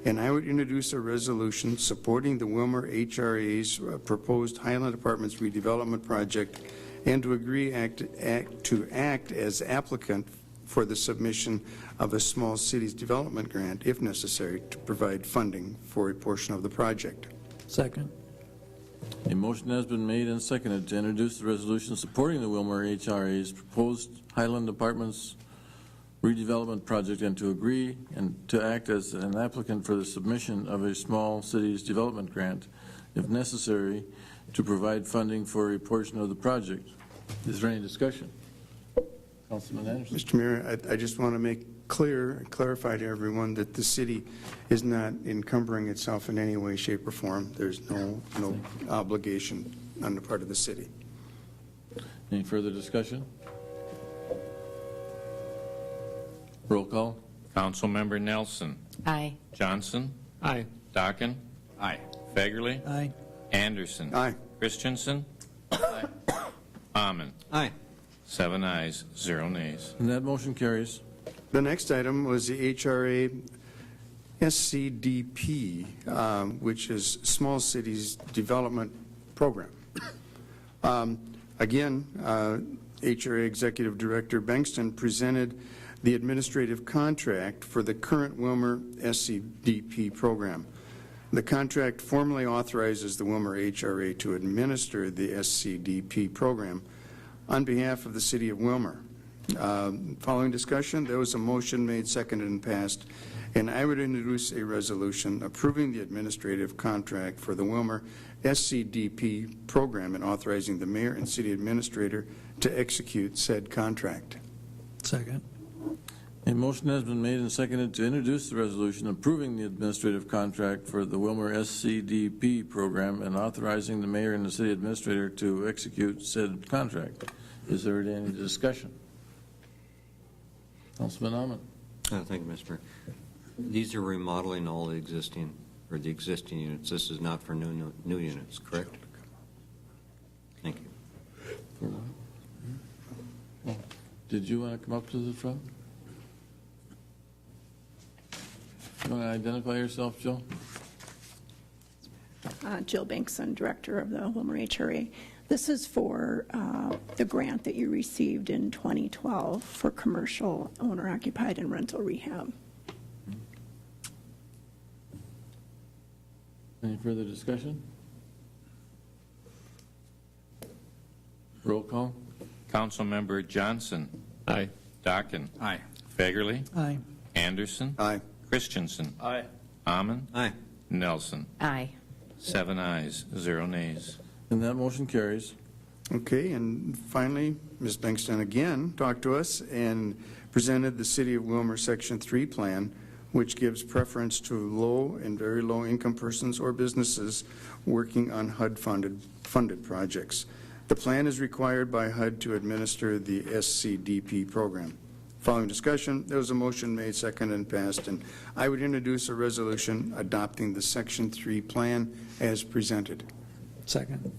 and I would introduce a resolution supporting the Willmar HRA's proposed Highland Apartments redevelopment project and to agree to act as applicant for the submission of a small cities development grant, if necessary, to provide funding for a portion of the project. Second. A motion has been made and seconded to introduce the resolution supporting the Willmar HRA's proposed Highland Apartments redevelopment project and to agree and to act as an applicant for the submission of a small cities development grant, if necessary, to provide funding for a portion of the project. Is there any discussion? Councilman Anderson. Mr. Mayor, I just want to make clarify to everyone that the city is not encumbering itself in any way, shape, or form. There's no obligation on the part of the city. Any further discussion? Roll call. Councilmember Nelson. Aye. Johnson. Aye. Dockin. Aye. Fagerly. Aye. Anderson. Aye. Christensen. Amen. Aye. 7 ayes, 0 nays. And that motion carries. The next item was the HRA SCDP, which is Small Cities Development Program. Again, HRA Executive Director Bankston presented the administrative contract for the current Willmar SCDP program. The contract formally authorizes the Willmar HRA to administer the SCDP program on behalf of the City of Willmar. Following discussion, there was a motion made, seconded, and passed, and I would introduce a resolution approving the administrative contract for the Willmar SCDP program and authorizing the mayor and city administrator to execute said contract. Second. A motion has been made and seconded to introduce the resolution approving the administrative contract for the Willmar SCDP program and authorizing the mayor and the city administrator to execute said contract. Is there any discussion? Councilman Ahmed. Thank you, Mr. Mayor. These are remodeling all the existing units. This is not for new units, correct? Thank you. Did you want to come up to the front? You want to identify yourself, Jill? Jill Bankson, Director of the Willmar HRA. This is for the grant that you received in 2012 for commercial owner-occupied and rental rehab. Any further discussion? Roll call. Councilmember Johnson. Aye. Dockin. Aye. Fagerly. Aye. Anderson. Aye. Christensen. Aye. Amon. Aye. Nelson. Aye. 7 ayes, 0 nays. And that motion carries. Okay, and finally, Ms. Bankston again talked to us and presented the City of Willmar Section 3 plan, which gives preference to low and very low income persons or businesses working on HUD-funded projects. The plan is required by HUD to administer the SCDP program. Following discussion, there was a motion made, seconded, and passed, and I would introduce a resolution adopting the Section 3 plan as presented. Second.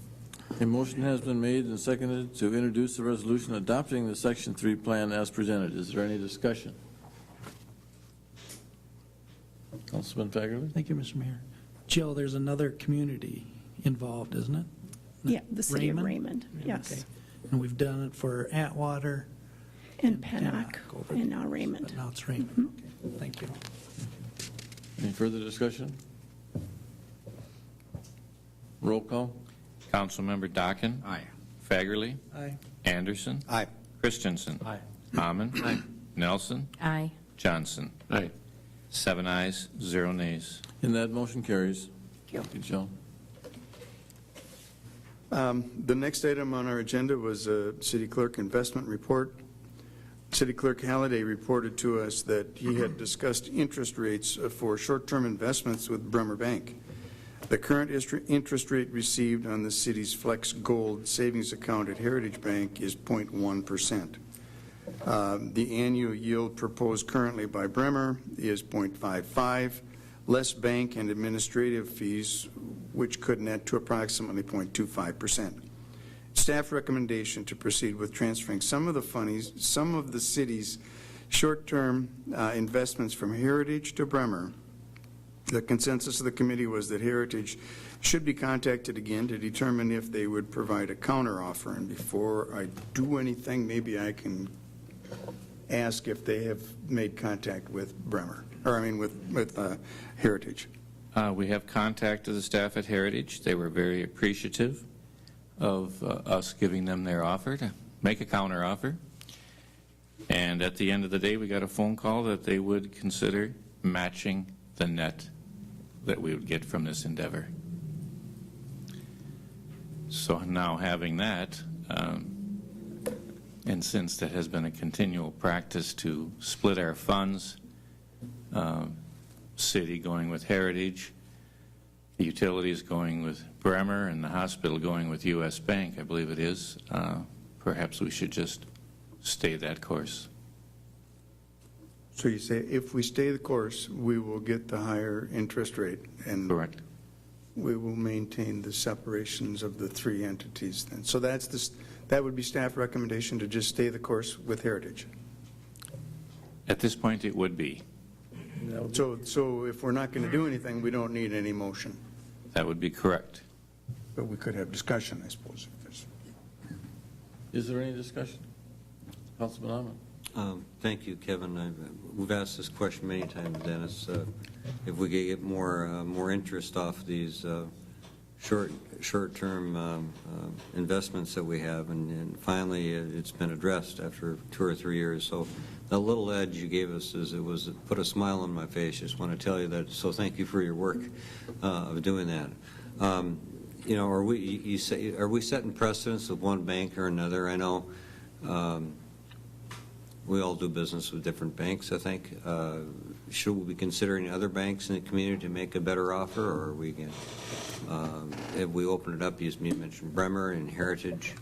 A motion has been made and seconded to introduce the resolution adopting the Section 3 plan as presented. Is there any discussion? Councilman Fagerly? Thank you, Mr. Mayor. Jill, there's another community involved, isn't it? Yeah, the City of Raymond, yes. Okay. And we've done it for Atwater. And Pennock, over and the now years, Raymond. But now it's Raymond. Okay, thank you. Any further discussion? Roll call. Councilmember Dockin. Aye. Fagerly. Aye. Anderson. Aye. Christensen. Aye. Amon. Aye. Nelson. Aye. Johnson. Aye. 7 ayes, 0 nays. And that motion carries. Thank you, Jill. The next item on our agenda was a city clerk investment report. City Clerk Halliday reported to us that he had discussed interest rates for short-term investments with Bremer Bank. The current interest rate received on the city's Flex Gold savings account at Heritage Bank is 0.1%. The annual yield proposed currently by Bremer is 0.55, less bank and administrative fees, which could net to approximately 0.25%. Staff recommendation to proceed with transferring some of the city's short-term investments from Heritage to Bremer. The consensus of the committee was that Heritage should be contacted again to determine if they would provide a counteroffer. And before I do anything, maybe I can ask if they have made contact with Bremer, or I mean with Heritage. We have contacted the staff at Heritage. They were very appreciative of us giving them their offer to make a counteroffer. And at the end of the day, we got a phone call that they would consider matching the net that we would get from this endeavor. So now having that, and since that has been a continual practice to split our funds, city going with Heritage, the utilities going with Bremer, and the hospital going with U.S. Bank, I believe it is, perhaps we should just stay that course. So you say if we stay the course, we will get the higher interest rate, and Correct. we will maintain the separations of the three entities then. So that would be staff recommendation, to just stay the course with Heritage. At this point, it would be. So if we're not going to do anything, we don't need any motion. That would be correct. But we could have discussion, I suppose. If there's... Is there any discussion? Councilman Ahmed. Thank you, Kevin. We've asked this question many times, Dennis. If we could get more interest off these short-term investments that we have, and finally it's been addressed after 2 or 3 years. So the little edge you gave us it put a smile on my face. Just want to tell you that. So thank you for your work of doing that. You know, are we setting precedents with one bank or another? I know we all do business with different banks, I think. Should we be considering other banks in the community to make a better offer, or are we going if we open it up, you mentioned Bremer and Heritage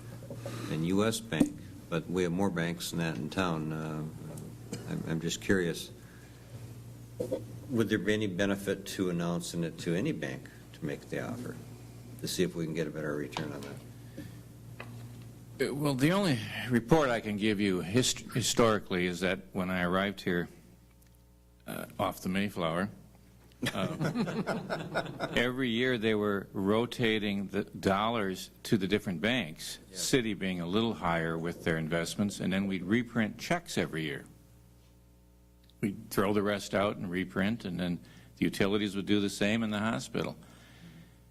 and U.S. Bank, but we have more banks than that in town. I'm just curious, would there be any benefit to announcing it to any bank to make the offer, to see if we can get a better return on that? Well, the only report I can give you historically is that when I arrived here off the Mayflower, every year they were rotating the dollars to the different banks, City being a little higher with their investments, and then we'd reprint checks every year. We'd throw the rest out and reprint, and then the utilities would do the same in the hospital.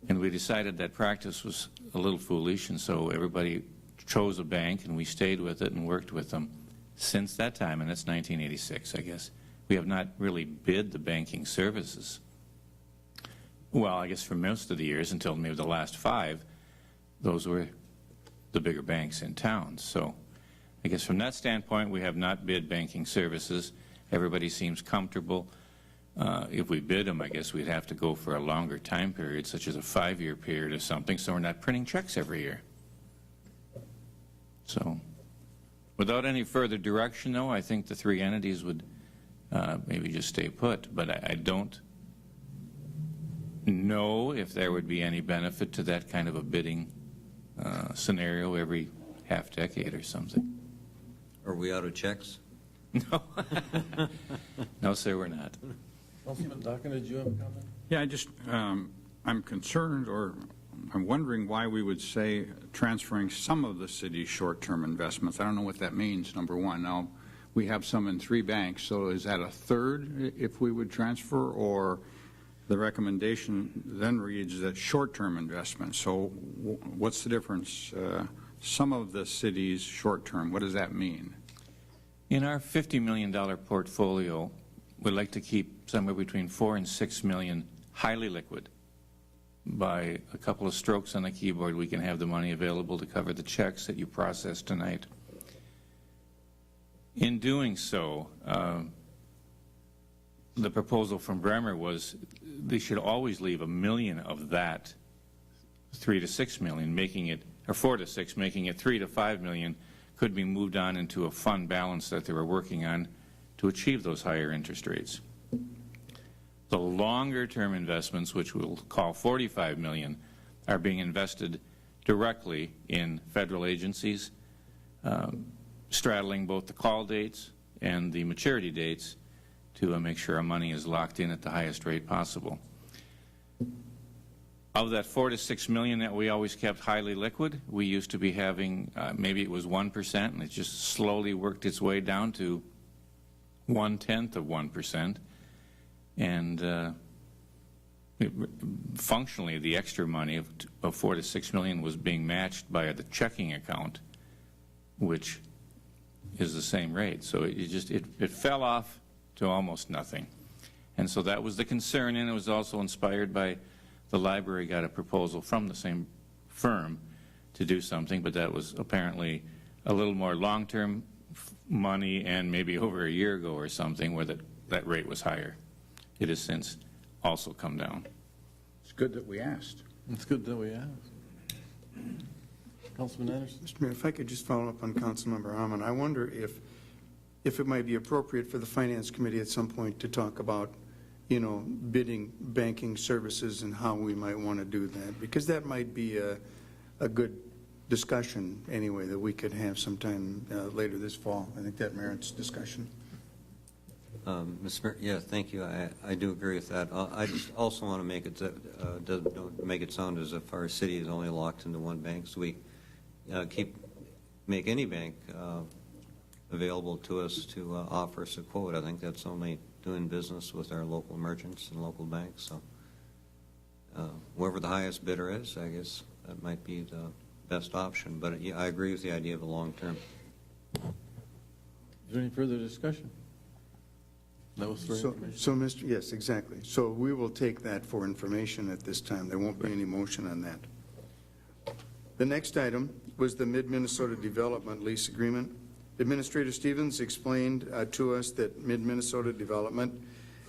And we decided that practice was a little foolish, and so everybody chose a bank, and we stayed with it and worked with them since that time, and that's 1986, I guess. We have not really bid the banking services. Well, I guess for most of the years, until maybe the last 5, those were the bigger banks in town. So I guess from that standpoint, we have not bid banking services. Everybody seems comfortable. If we bid them, I guess we'd have to go for a longer time period, such as a 5-year period or something, so we're not printing checks every year. So without any further direction, though, I think the 3 entities would maybe just stay put. But I don't know if there would be any benefit to that kind of a bidding scenario every half-decade or something. Are we out of checks? No. No, sir, we're not. Councilman Duncan, did you have a comment? Yeah, I'm concerned, or I'm wondering why we would say transferring some of the city's short-term investments. I don't know what that means, number one. Now, we have some in 3 banks, so is that a third if we would transfer, or the recommendation then reads that short-term investments? So what's the difference? Some of the city's short-term, what does that mean? In our $50 million portfolio, we'd like to keep somewhere between $4 and $6 million highly liquid. By a couple of strokes on the keyboard, we can have the money available to cover the checks that you processed tonight. In doing so, the proposal from Bremer was they should always leave $1 million of that 3 to 6 million, making it, or 4 to 6, making it 3 to 5 million, could be moved on into a fund balance that they were working on to achieve those higher interest rates. The longer-term investments, which we'll call 45 million, are being invested directly in federal agencies, straddling both the call dates and the maturity dates to make sure our money is locked in at the highest rate possible. Of that 4 to 6 million that we always kept highly liquid, we used to be having, maybe it was 1%, and it just slowly worked its way down to 1/10 of 1%. And functionally, the extra money of $4 to $6 million was being matched by the checking account, which is the same rate. So it fell off to almost nothing. And so that was the concern, and it was also inspired by the library got a proposal from the same firm to do something, but that was apparently a little more long-term money and maybe over a year ago or something where that rate was higher. It has since also come down. It's good that we asked. It's good that we asked. Councilman Anderson? Mr. Mayor, if I could just follow up on Councilmember Hammond, I wonder if it might be appropriate for the Finance Committee at some point to talk about, bidding banking services and how we might want to do that, because that might be a good discussion anyway that we could have sometime later this fall. I think that merits discussion. Mr. Mayor, yeah, thank you. I do agree with that. I just also want to make it don't make it sound as if our city is only locked into one bank. So we make any bank available to us to offer us a quote. I think that's only doing business with our local merchants and local banks. So whoever the highest bidder is, I guess that might be the best option. But yeah, I agree with the idea of the long term. Is there any further discussion? That was for information. So, Mr. Yes, exactly. So we will take that for information at this time. There won't be any motion on that. The next item was the Mid-Minnesota Development Lease Agreement. Administrator Stevens explained to us that Mid-Minnesota Development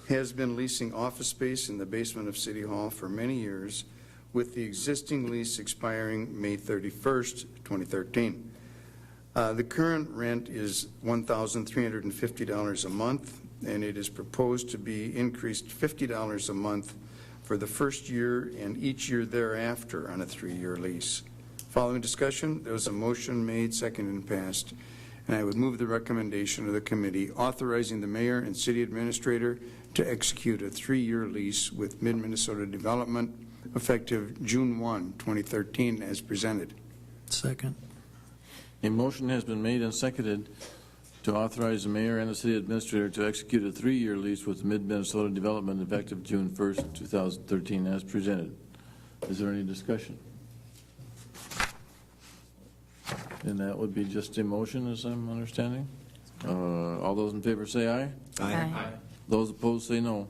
has been leasing office space in the basement of City Hall for many years, with the existing lease expiring May 31st, 2013. The current rent is $1,350 a month, and it is proposed to be increased $50 a month for the first year and each year thereafter on a 3-year lease. Following discussion, there was a motion made, seconded, and passed, and I would move the recommendation of the committee authorizing the mayor and city administrator to execute a 3-year lease with Mid-Minnesota Development effective June 1, 2013, as presented. Second. A motion has been made and seconded to authorize the mayor and the city administrator to execute a 3-year lease with Mid-Minnesota Development effective June 1st, 2013, as presented. Is there any discussion? And that would be just a motion, as I'm understanding. All those in favor say aye. Aye. Those opposed say no.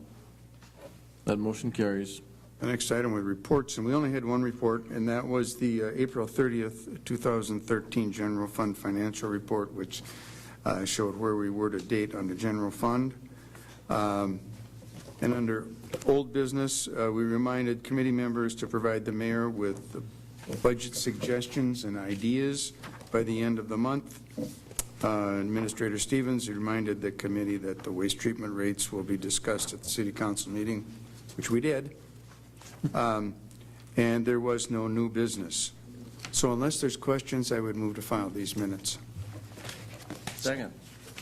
That motion carries. The next item was reports, and we only had one report, and that was the April 30th, 2013 General Fund Financial Report, which showed where we were to date on the general fund. And under old business, we reminded committee members to provide the mayor with budget suggestions and ideas by the end of the month. Administrator Stevens reminded the committee that the waste treatment rates will be discussed at the city council meeting, which we did. And there was no new business. So unless there's questions, I would move to file these minutes. Second.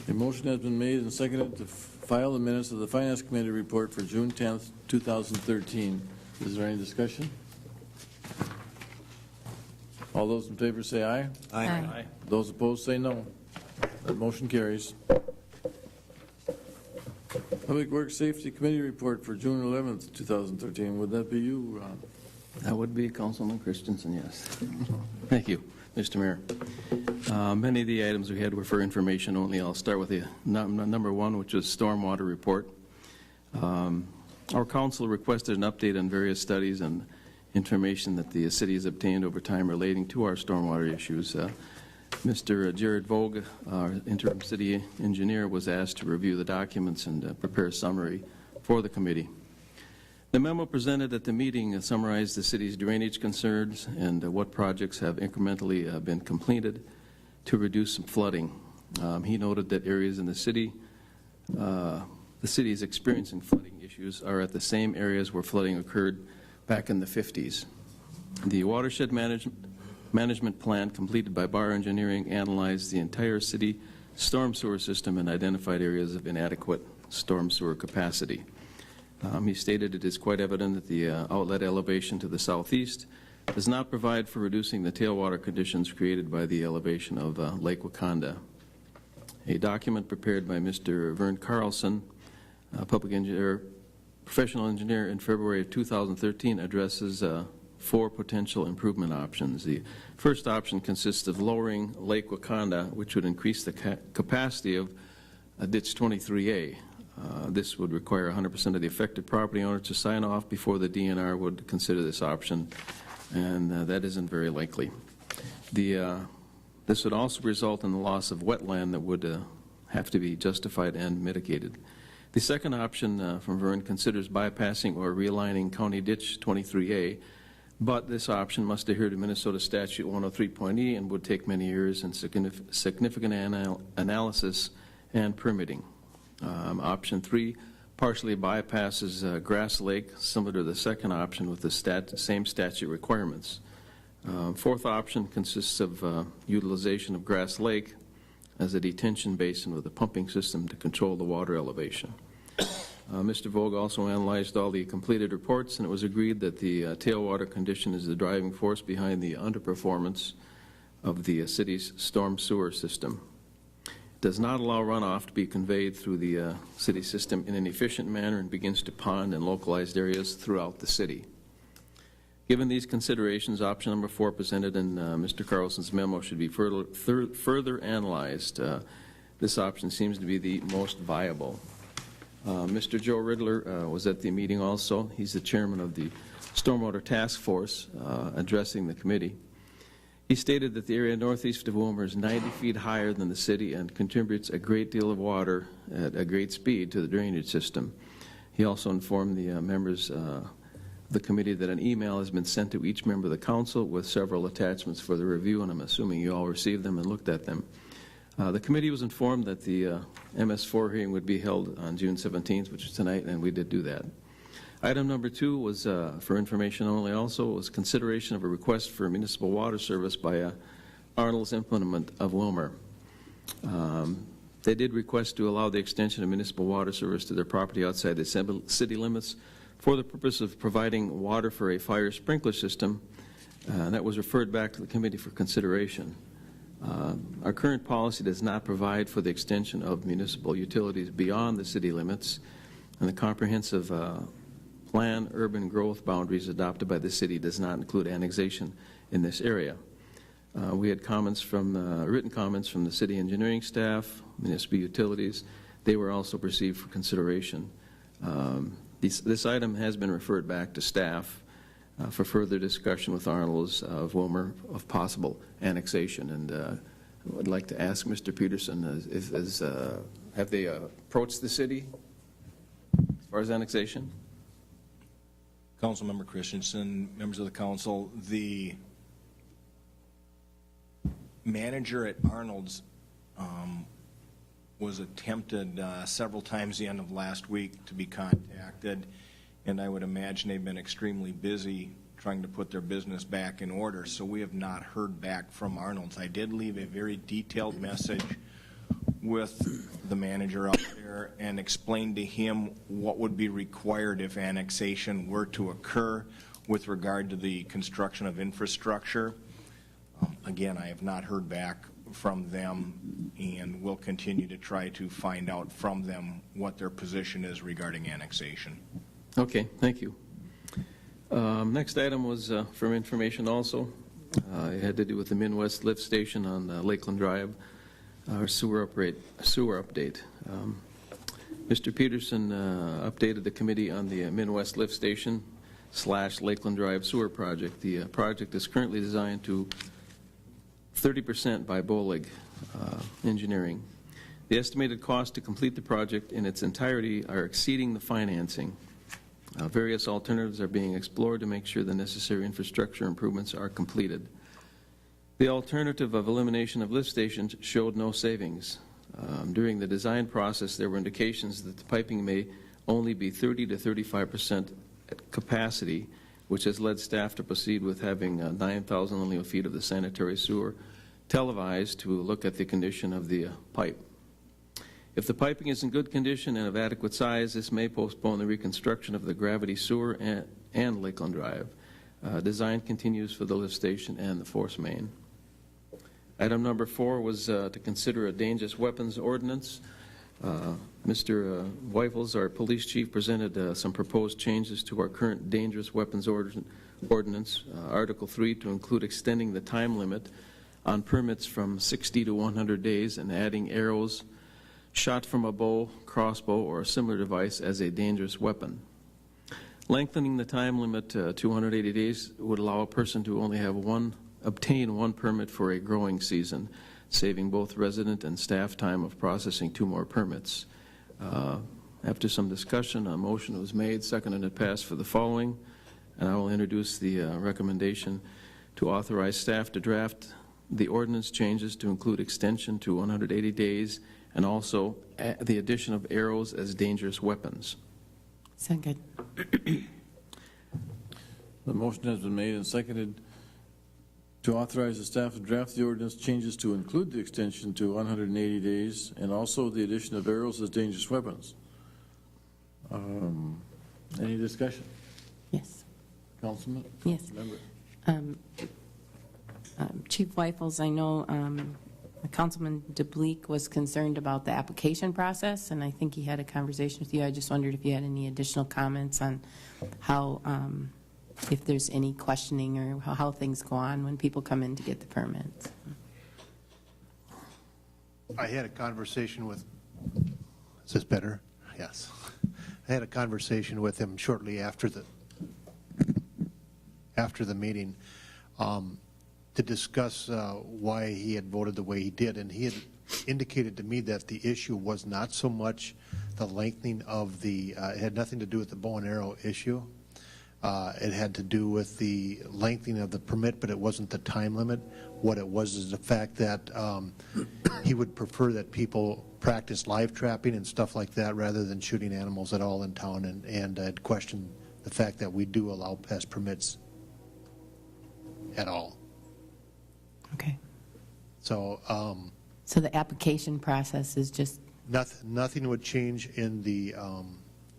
A motion has been made and seconded to file the minutes of the Finance Committee report for June 10th, 2013. Is there any discussion? All those in favor say aye. Aye. Aye. Those opposed say no. That motion carries. Public Works Safety Committee report for June 11th, 2013. Would that be you, Ron? That would be Councilman Christensen, yes. Thank you, Mr. Mayor. Many of the items we had were for information only. I'll start with the number one, which is stormwater report. Our council requested an update on various studies and information that the city has obtained over time relating to our stormwater issues. Mr. Jared Vogt, our interim city engineer, was asked to review the documents and prepare a summary for the committee. The memo presented at the meeting summarized the city's drainage concerns and what projects have incrementally been completed to reduce some flooding. He noted that areas in the city is experiencing flooding issues are at the same areas where flooding occurred back in the 50s. The watershed management plan completed by Bar Engineering analyzed the entire city storm sewer system and identified areas of inadequate storm sewer capacity. He stated it is quite evident that the outlet elevation to the southeast does not provide for reducing the tailwater conditions created by the elevation of Lake Wakanda. A document prepared by Mr. Vern Carlson, public engineer, professional engineer in February of 2013 addresses 4 potential improvement options. The first option consists of lowering Lake Wakanda, which would increase the capacity of ditch 23A. This would require 100% of the affected property owners to sign off before the DNR would consider this option, and that isn't very likely. This would also result in the loss of wetland that would have to be justified and mitigated. The second option from Vern considers bypassing or realigning County Ditch 23A, but this option must adhere to Minnesota Statute 103.E and would take many years and significant analysis and permitting. Option 3 partially bypasses Grass Lake, similar to the second option with the same statute requirements. Fourth option consists of utilization of Grass Lake as a detention basin with a pumping system to control the water elevation. Mr. Vogt also analyzed all the completed reports, and it was agreed that the tailwater condition is the driving force behind the underperformance of the city's storm sewer system. It does not allow runoff to be conveyed through the city system in an efficient manner and begins to pond in localized areas throughout the city. Given these considerations, option number 4 presented in Mr. Carlson's memo should be further analyzed. This option seems to be the most viable. Mr. Joe Riddler was at the meeting also. He's the chairman of the Stormwater Task Force addressing the committee. He stated that the area northeast of Willmar is 90 feet higher than the city and contributes a great deal of water at a great speed to the drainage system. He also informed the members of the committee that an email has been sent to each member of the council with several attachments for the review, and I'm assuming you all received them and looked at them. The committee was informed that the MS4 hearing would be held on June 17th, which is tonight, and we did do that. Item number 2 was, for information only also, was consideration of a request for municipal water service by Arnold's Implement of Willmar. They did request to allow the extension of municipal water service to their property outside the city limits for the purpose of providing water for a fire sprinkler system. That was referred back to the committee for consideration. Our current policy does not provide for the extension of municipal utilities beyond the city limits, and the comprehensive plan urban growth boundaries adopted by the city does not include annexation in this area. We had comments from, written comments from the city engineering staff, municipal utilities. They were also received for consideration. This item has been referred back to staff for further discussion with Arnold's of Willmar of possible annexation. And I'd like to ask Mr. Peterson, have they approached the city as far as annexation? Councilmember Christensen, members of the council, the manager at Arnold's was attempted several times the end of last week to be contacted, and I would imagine they've been extremely busy trying to put their business back in order, so we have not heard back from Arnold's. I did leave a very detailed message with the manager out there and explained to him what would be required if annexation were to occur with regard to the construction of infrastructure. Again, I have not heard back from them, and will continue to try to find out from them what their position is regarding annexation. Okay, thank you. Next item was from information also. It had to do with the Midwest Lift Station on Lakeland Drive, our sewer update. Mr. Peterson updated the committee on the Midwest Lift Station / Lakeland Drive sewer project. The project is currently designed to 30% by Bolig Engineering. The estimated cost to complete the project in its entirety are exceeding the financing. Various alternatives are being explored to make sure the necessary infrastructure improvements are completed. The alternative of elimination of lift stations showed no savings. During the design process, there were indications that the piping may only be 30 to 35% at capacity, which has led staff to proceed with having 9,000 linear feet of the sanitary sewer televised to look at the condition of the pipe. If the piping is in good condition and of adequate size, this may postpone the reconstruction of the gravity sewer and Lakeland Drive. Design continues for the lift station and the force main. Item number 4 was to consider a dangerous weapons ordinance. Mr. Weifels, our police chief, presented some proposed changes to our current dangerous weapons ordinance, Article 3, to include extending the time limit on permits from 60 to 100 days and adding arrows shot from a bow, crossbow, or a similar device as a dangerous weapon. Lengthening the time limit to 280 days would allow a person to only have obtain one permit for a growing season, saving both resident and staff time of processing 2 more permits. After some discussion, a motion was made, seconded, and passed for the following, and I will introduce the recommendation to authorize staff to draft the ordinance changes to include extension to 180 days and also the addition of arrows as dangerous weapons. Second. The motion has been made and seconded to authorize the staff to draft the ordinance changes to include the extension to 180 days and also the addition of arrows as dangerous weapons. Any discussion? Yes. Councilman? Yes. Member. Chief Weifels, I know Councilman DeBleek was concerned about the application process, and I think he had a conversation with you. I just wondered if you had any additional comments on how, if there's any questioning or how things go on when people come in to get the permits. I had a conversation with, is this better? Yes. I had a conversation with him shortly after the meeting to discuss why he had voted the way he did, and he had indicated to me that the issue was not so much the lengthening of the, it had nothing to do with the bow and arrow issue. It had to do with the lengthening of the permit, but it wasn't the time limit. What it was is the fact that he would prefer that people practice live trapping and stuff like that rather than shooting animals at all in town, and had questioned the fact that we do allow pest permits at all. Okay. So, so the application process is just nothing would change in the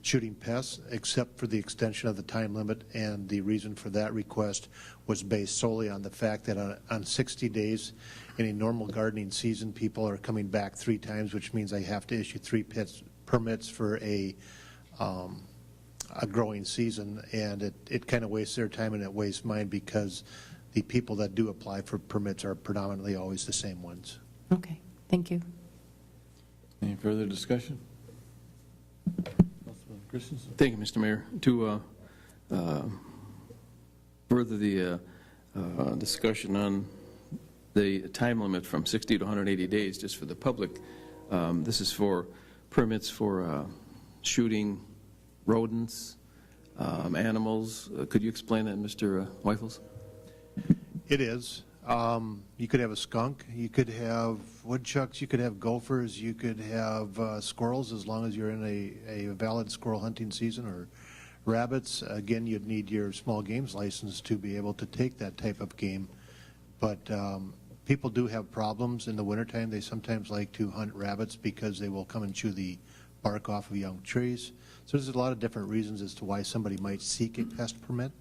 shooting pests except for the extension of the time limit, and the reason for that request was based solely on the fact that on 60 days in a normal gardening season, people are coming back 3 times, which means I have to issue 3 permits for a growing season, and it kind of wastes their time and it wastes mine because the people that do apply for permits are predominantly always the same ones. okay. Thank you. Any further discussion? Councilman Christensen? Thank you, Mr. Mayor. To further the discussion on the time limit from 60 to 180 days, just for the public, this is for permits for shooting rodents, animals. Could you explain that, Mr. Weifels? It is. You could have a skunk, you could have woodchucks, you could have gophers, you could have squirrels as long as you're in a valid squirrel hunting season, or rabbits. Again, you'd need your small games license to be able to take that type of game. But people do have problems in the wintertime. They sometimes like to hunt rabbits because they will come and chew the bark off of young trees. So there's a lot of different reasons as to why somebody might seek a pest permit.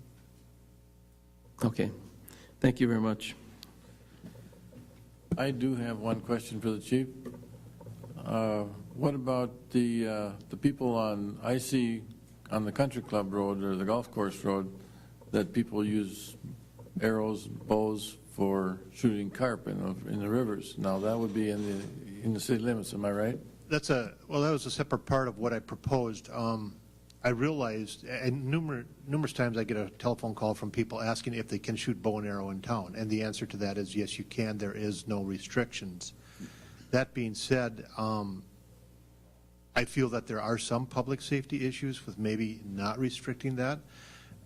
Okay. Thank you very much. I do have one question for the chief. What about the people I see on the country club road or the golf course road that people use arrows, bows for shooting carp in the rivers? Now that would be in the city limits, am I right? That was a separate part of what I proposed. I realized, and numerous times I get a telephone call from people asking if they can shoot bow and arrow in town, and the answer to that is yes, you can. There is no restrictions. That being said, I feel that there are some public safety issues with maybe not restricting that.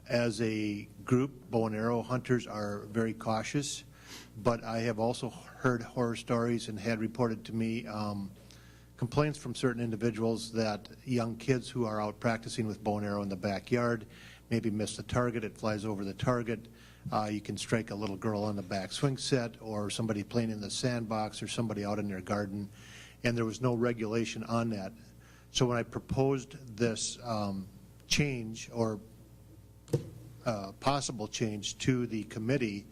As a group, bow and arrow hunters are very cautious, but I have also heard horror stories and had reported to me complaints from certain individuals that young kids who are out practicing with bow and arrow in the backyard maybe miss the target, it flies over the target, you can strike a little girl on the back swing set, or somebody playing in the sandbox, or somebody out in their garden, and there was no regulation on that. So when I proposed this change, or possible change to the committee,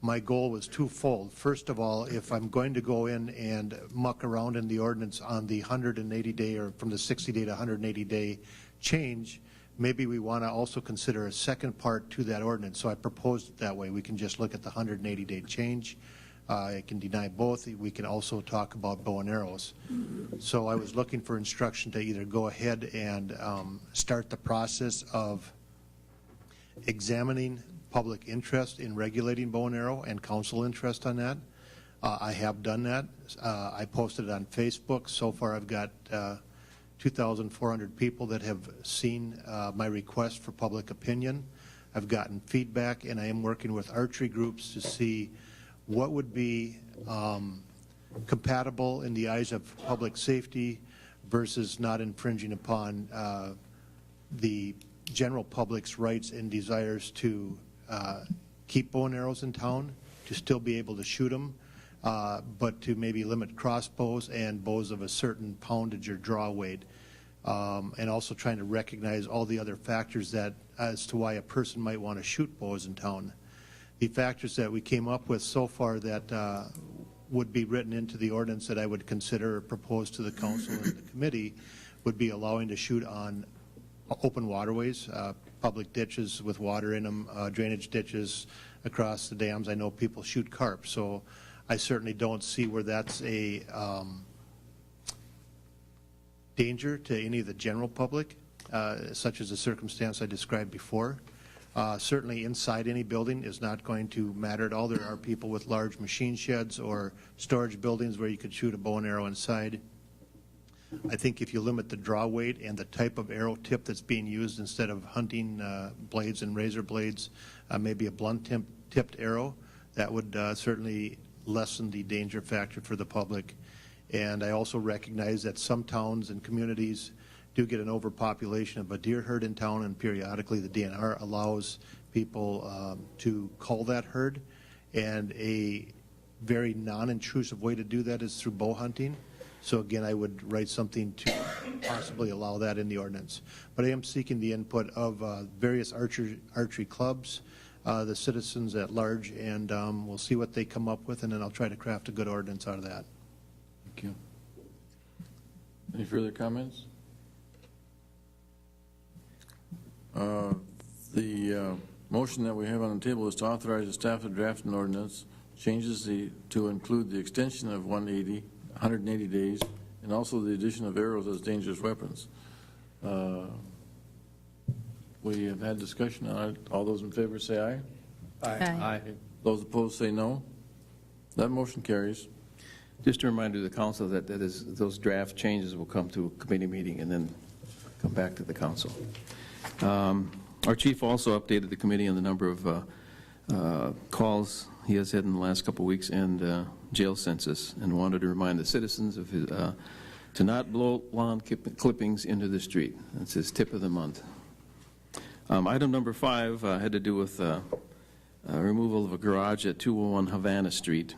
my goal was twofold. First of all, if I'm going to go in and muck around in the ordinance on the 180-day or from the 60-day to 180-day change, maybe we want to also consider a second part to that ordinance. So I proposed it that way. We can just look at the 180-day change. I can deny both. We can also talk about bow and arrows. So I was looking for instruction to either go ahead and start the process of examining public interest in regulating bow and arrow and council interest on that. I have done that. I posted it on Facebook. So far I've got 2,400 people that have seen my request for public opinion. I've gotten feedback, and I am working with archery groups to see what would be compatible in the eyes of public safety versus not infringing upon the general public's rights and desires to keep bow and arrows in town, to still be able to shoot them, but to maybe limit crossbows and bows of a certain poundage or draw weight, and also trying to recognize all the other factors that as to why a person might want to shoot bows in town. The factors that we came up with so far that would be written into the ordinance that I would consider or propose to the council and the committee would be allowing to shoot on open waterways, public ditches with water in them, drainage ditches across the dams. I know people shoot carp, so I certainly don't see where that's a danger to any of the general public, such as the circumstance I described before. Certainly inside any building is not going to matter at all. There are people with large machine sheds or storage buildings where you could shoot a bow and arrow inside. I think if you limit the draw weight and the type of arrow tip that's being used instead of hunting blades and razor blades, maybe a blunt tipped arrow, that would certainly lessen the danger factor for the public. And I also recognize that some towns and communities do get an overpopulation of a deer herd in town, and periodically the DNR allows people to cull that herd. And a very non-intrusive way to do that is through bow hunting. So again, I would write something to possibly allow that in the ordinance. But I am seeking the input of various archery clubs, the citizens at large, and we'll see what they come up with, and then I'll try to craft a good ordinance out of that. Thank you. Any further comments? The motion that we have on the table is to authorize the staff to draft an ordinance, changes to include the extension of 180 days, and also the addition of arrows as dangerous weapons. We have had discussion on it. All those in favor say aye. Aye. Aye. Those opposed say no. That motion carries. Just a reminder to the council that those draft changes will come to a committee meeting and then come back to the council. Our chief also updated the committee on the number of calls he has had in the last couple of weeks and jail census, and wanted to remind the citizens of his, to not blow lawn clippings into the street. That's his tip of the month. Item number 5 had to do with removal of a garage at 201 Havana Street.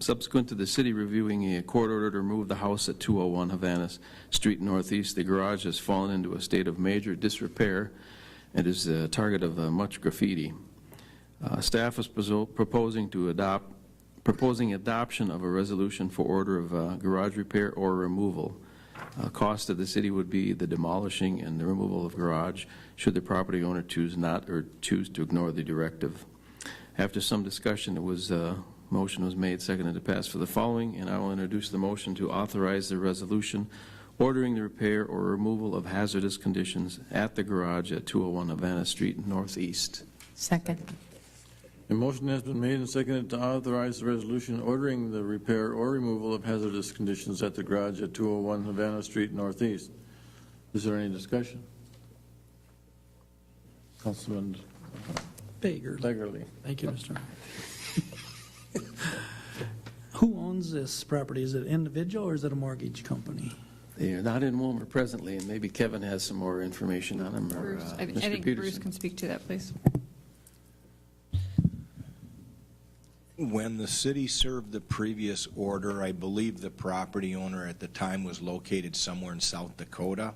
Subsequent to the city reviewing a court order to remove the house at 201 Havana Street Northeast, the garage has fallen into a state of major disrepair and is a target of much graffiti. Staff is proposing adoption of a resolution for order of garage repair or removal. Cost of the city would be the demolishing and the removal of garage should the property owner choose to ignore the directive. After some discussion, motion was made, seconded to pass for the following, and I will introduce the motion to authorize the resolution ordering the repair or removal of hazardous conditions at the garage at 201 Havana Street Northeast. Second. A motion has been made and seconded to authorize the resolution ordering the repair or removal of hazardous conditions at the garage at 201 Havana Street Northeast. Is there any discussion? Councilman Beggerly. Thank you, Mr. Who owns this property? Is it individual or is it a mortgage company? They are not in Willmar presently, and maybe Kevin has some more information on them. Or, Bruce, I Mr. think Peterson. Bruce can speak to that, please. When the city served the previous order, I believe the property owner at the time was located somewhere in South Dakota.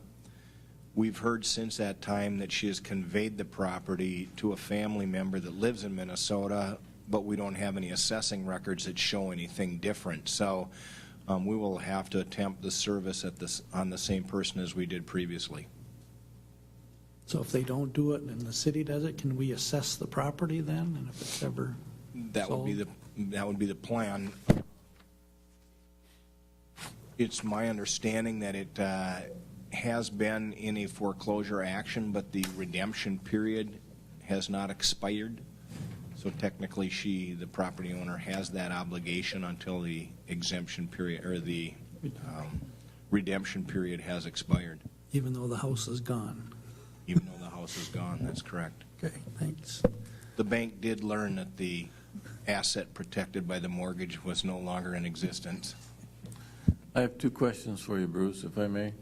We've heard since that time that she has conveyed the property to a family member that lives in Minnesota, but we don't have any assessing records that show anything different. So we will have to attempt the service on the same person as we did previously. So if they don't do it and the city does it, can we assess the property then? And if it's ever That would be the plan. It's my understanding that it has been in a foreclosure action, but the redemption period has not expired. So technically, the property owner, has that obligation until the exemption period or the redemption period has expired. even though the house is gone? Even though the house is gone, that's correct. Okay, thanks. The bank did learn that the asset protected by the mortgage was no longer in existence. I have two questions for you, Bruce, if I may.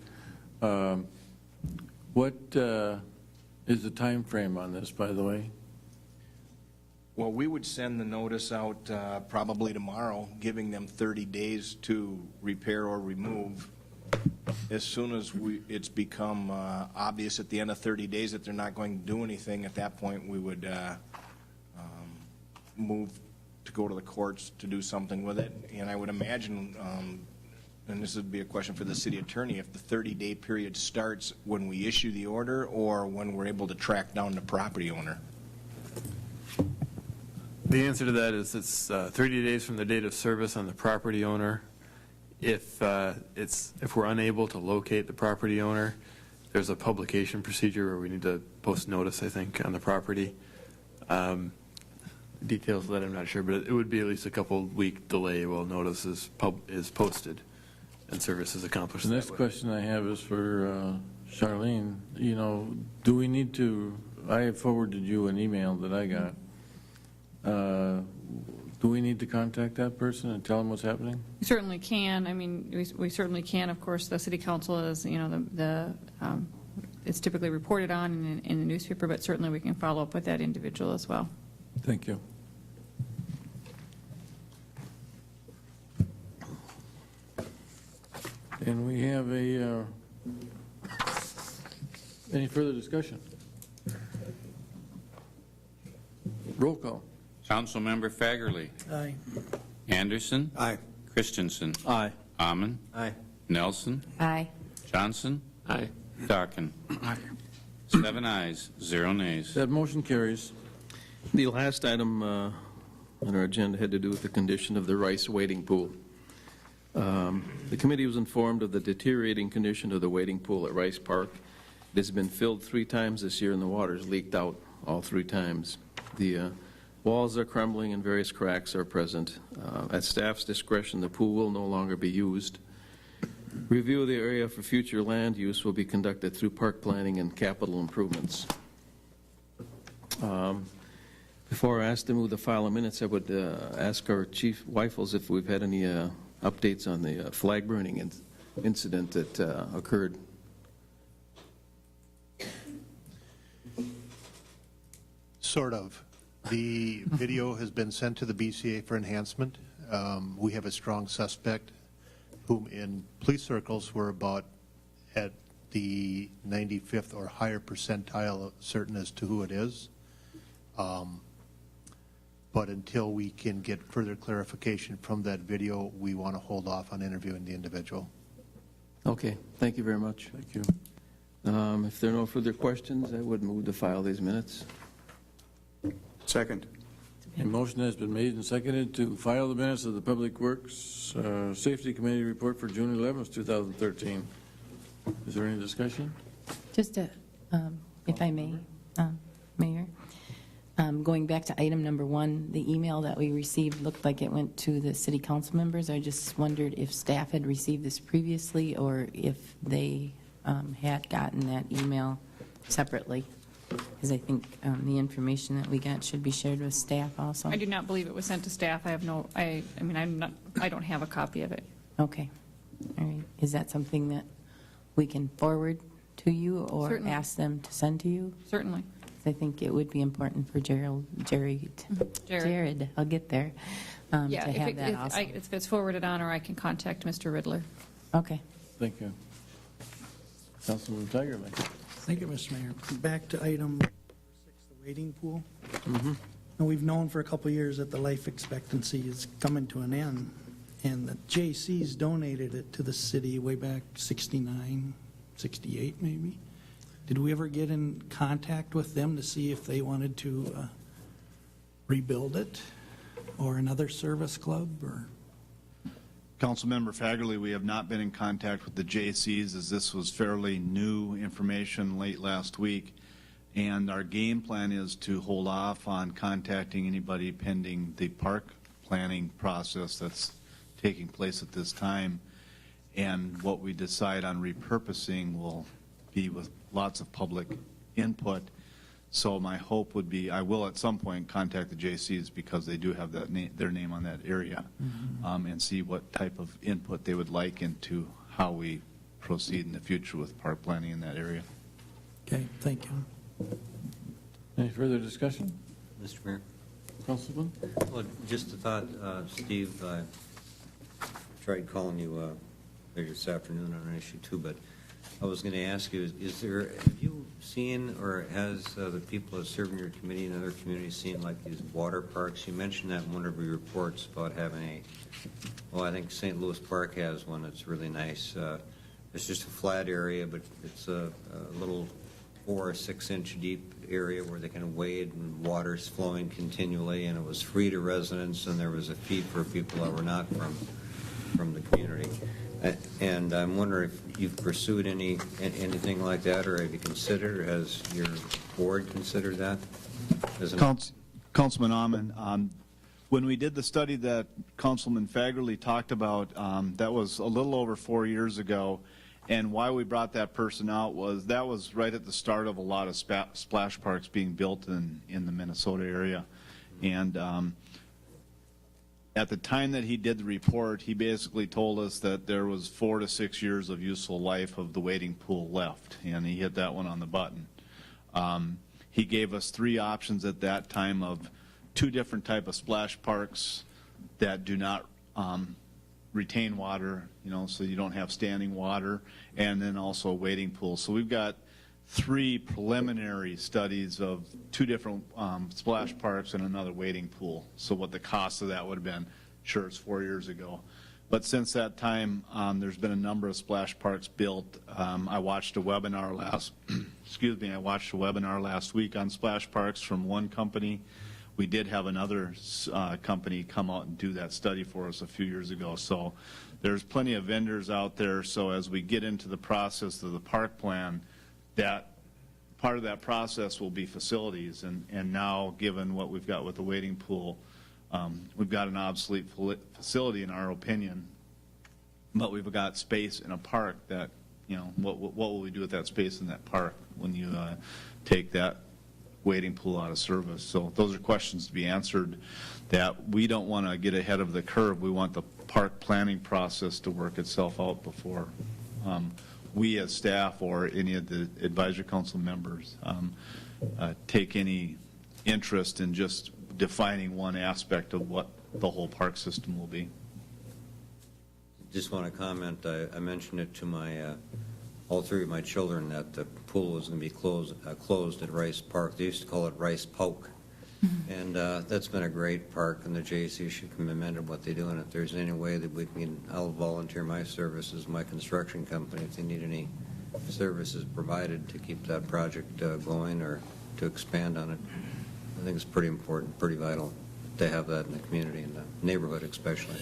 What is the time frame on this, by the way? Well, we would send the notice out probably tomorrow, giving them 30 days to repair or remove. As soon as it's become obvious at the end of 30 days that they're not going to do anything, at that point we would move to go to the courts to do something with it. And I would imagine, and this would be a question for the city attorney, if the 30-day period starts when we issue the order or when we're able to track down the property owner. The answer to that is it's 30 days from the date of service on the property owner. If we're unable to locate the property owner, there's a publication procedure where we need to post notice, I think, on the property. Details of that I'm not sure, but it would be at least a couple-week delay while notice is posted and service is accomplished. The next question I have is for Charlene. You know, do we need to, I forwarded you an email that I got. Do we need to contact that person and tell them what's happening? We certainly can. I mean, we certainly can. Of course, the city council is, you know, it's typically reported on in the newspaper, but certainly we can follow up with that individual as well. Thank you. And we have any further discussion? Roll call. Councilmember Fagerly. Aye. Anderson. Aye. Christensen. Aye. Amon. Aye. Nelson. Aye. Johnson. Aye. Darkin. Aye. 7 ayes, 0 nays. That motion carries. The last item on our agenda had to do with the condition of the rice wading pool. The committee was informed of the deteriorating condition of the wading pool at Rice Park. It has been filled 3 times this year and the water's leaked out all 3 times. The walls are crumbling and various cracks are present. At staff's discretion, the pool will no longer be used. Review of the area for future land use will be conducted through park planning and capital improvements. Before I ask to move the file of minutes, I would ask our Chief Weifels if we've had any updates on the flag burning incident that occurred. Sort of. The video has been sent to the BCA for enhancement. We have a strong suspect whom in police circles we're about at the 95th or higher percentile certain as to who it is. But until we can get further clarification from that video, we want to hold off on interviewing the individual. Okay, thank you very much. Thank you. If there are no further questions, I would move to file these minutes. Second. A motion has been made and seconded to file the minutes of the Public Works Safety Committee report for June 11th, 2013. Is there any discussion? Just if I may, Mayor, going back to item number 1, the email that we received looked like it went to the city council members. I just wondered if staff had received this previously or if they had gotten that email separately. Because I think the information that we got should be shared with staff also. I do not believe it was sent to staff. I don't have a copy of it. Okay. All right. Is that something that we can forward to you or Certainly. ask them to send to you? Certainly. I think it would be important for Jared, I'll get there, to have that also. If it's forwarded on, or I can contact Mr. Riddler. Okay. Thank you. Councilman Tigerman. Thank you, Mr. Mayor. Back to item 6, the wading pool. Now, we've known for a couple of years that the life expectancy is coming to an end, and the J.C.'s donated it to the city way back 69, 68 maybe. Did we ever get in contact with them to see if they wanted to rebuild it, or another service club, or? Councilmember Fagerly, we have not been in contact with the J.C.'s, as this was fairly new information late last week. And our game plan is to hold off on contacting anybody pending the park planning process that's taking place at this time. And what we decide on repurposing will be with lots of public input. So my hope would be, I will at some point contact the J.C.'s because they do have that their name on that area, and see what type of input they would like into how we proceed in the future with park planning in that area. Okay, thank you. Any further discussion? Mr. Mayor? Councilman? Well, just a thought, Steve, I tried calling you later this afternoon on an issue too, but I was going to ask you, have you seen, or has the people that serve in your committee and other communities seen like these water parks? You mentioned that in one of your reports about having I think St. Louis Park has one that's really nice. It's just a flat area, but it's a little 4 or 6 inch deep area where they can wade and water's flowing continually, and it was free to residents, and there was a fee for people that were not from the community. And I'm wondering if you've pursued anything like that, or have you considered, or has your board considered that? Councilman Amon, when we did the study that Councilman Fagerly talked about, that was a little over 4 years ago. And why we brought that person out was that was right at the start of a lot of splash parks being built in the Minnesota area. And at the time that he did the report, he basically told us that there was 4 to 6 years of useful life of the wading pool left, and he hit that one on the button. He gave us 3 options at that time of 2 different type of splash parks that do not retain water, so you don't have standing water, and then also a wading pool. So we've got 3 preliminary studies of 2 different splash parks and another wading pool. So what the cost of that would have been, sure, it's 4 years ago. But since that time, there's been a number of splash parks built. I watched a webinar last week on splash parks from one company. We did have another company come out and do that study for us a few years ago. So there's plenty of vendors out there. So as we get into the process of the park plan, that part of that process will be facilities. And now, given what we've got with the wading pool, we've got an obsolete facility in our opinion, but we've got space in a park that, what will we do with that space in that park when you take that wading pool out of service? So those are questions to be answered that we don't want to get ahead of the curve. We want the park planning process to work itself out before we as staff or any of the advisory council members take any interest in just defining one aspect of what the whole park system will be. Just want to comment, I mentioned it to all 3 of my children that the pool was going to be closed at Rice Park. They used to call it Rice Poke. And that's been a great park, and the JC should commend what they do. And if there's any way that we can, I'll volunteer my services, my construction company, if they need any services provided to keep that project going or to expand on it. I think it's pretty important, pretty vital to have that in the community and the neighborhood especially.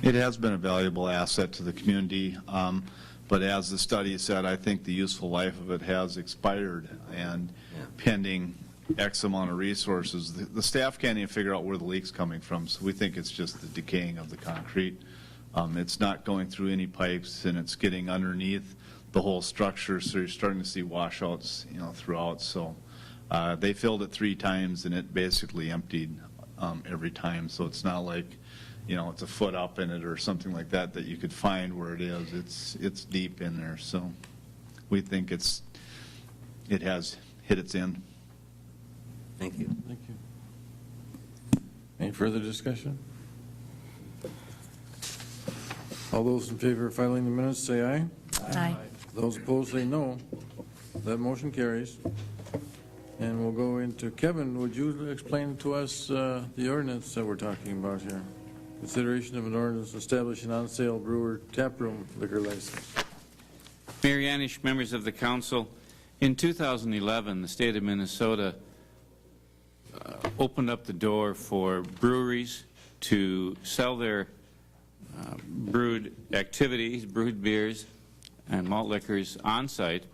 It has been a valuable asset to the community, but as the study said, I think the useful life of it has expired, and pending X amount of resources, the staff can't even figure out where the leak's coming from, so we think it's just the decaying of the concrete. It's not going through any pipes, and it's getting underneath the whole structure, so you're starting to see washouts, throughout. So they filled it 3 times, and it basically emptied every time. So it's not like, it's a foot up in it or something like that you could find where it is. It's deep in there. So we think it has hit its end. Thank you. Thank you. Any further discussion? All those in favor of filing the minutes say aye. Aye. Those opposed say no. That motion carries. And we'll go into, Kevin, would you explain to us the ordinance that we're talking about here? Consideration of an ordinance establishing on-sale brewer taproom liquor license. Mayor Yanish, members of the council, in 2011, the state of Minnesota opened up the door for breweries to sell their brewed activities, brewed beers and malt liquors on-site.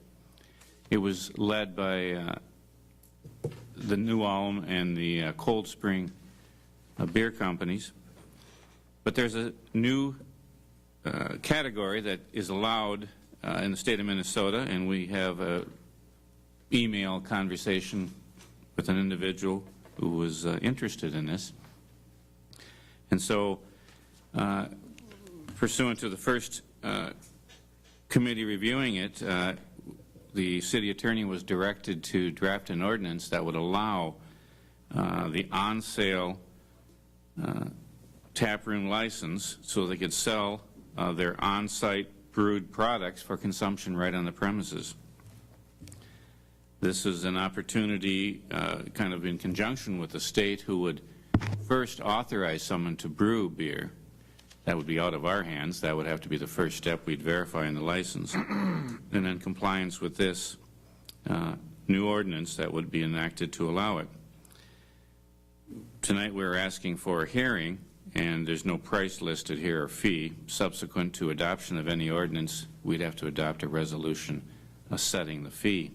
It was led by the New Ulm and the Cold Spring beer companies. But there's a new category that is allowed in the state of Minnesota, and we have an email conversation with an individual who was interested in this. And so, pursuant to the first committee reviewing it, the city attorney was directed to draft an ordinance that would allow the on-sale taproom license so they could sell their on-site brewed products for consumption right on the premises. This is an opportunity kind of in conjunction with the state, who would first authorize someone to brew beer. That would be out of our hands. That would have to be the first step we'd verify in the license. And then compliance with this new ordinance that would be enacted to allow it. Tonight we're asking for a hearing, and there's no price listed here or fee. Subsequent to adoption of any ordinance, we'd have to adopt a resolution setting the fee.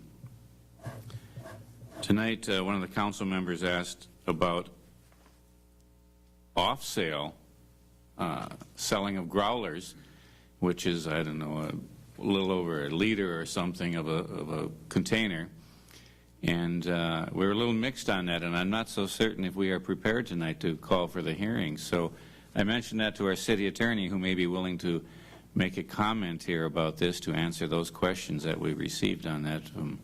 Tonight, one of the council members asked about off-sale selling of growlers, which is, I don't know, a little over a liter or something of a container. And we're a little mixed on that, and I'm not so certain if we are prepared tonight to call for the hearing. So I mentioned that to our city attorney, who may be willing to make a comment here about this to answer those questions that we received on that from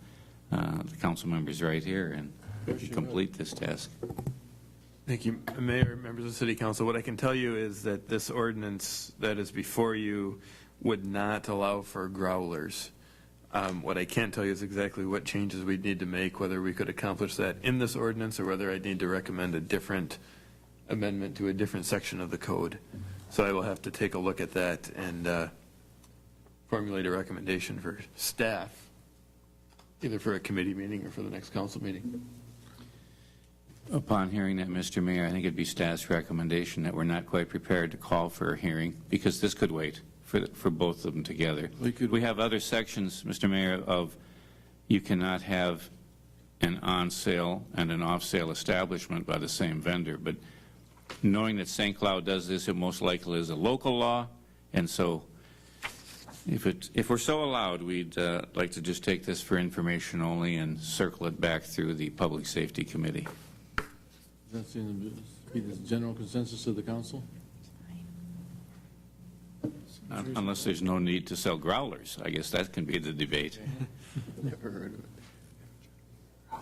the council members right here, and complete this task. Thank you, Mayor, members of the City Council. What I can tell you is that this ordinance that is before you would not allow for growlers. What I can't tell you is exactly what changes we'd need to make, whether we could accomplish that in this ordinance or whether I'd need to recommend a different amendment to a different section of the code. So I will have to take a look at that and formulate a recommendation for staff, either for a committee meeting or for the next council meeting. Upon hearing that, Mr. Mayor, I think it'd be staff's recommendation that we're not quite prepared to call for a hearing, because this could wait for both of them together. We have other sections, Mr. Mayor, of you cannot have an on-sale and an off-sale establishment by the same vendor, but knowing that St. Cloud does this, it most likely is a local law, and so if we're so allowed, we'd like to just take this for information only and circle it back through the Public Safety Committee. Does that seem to be the general consensus of the council? Unless there's no need to sell growlers. I guess that can be the debate. Never heard of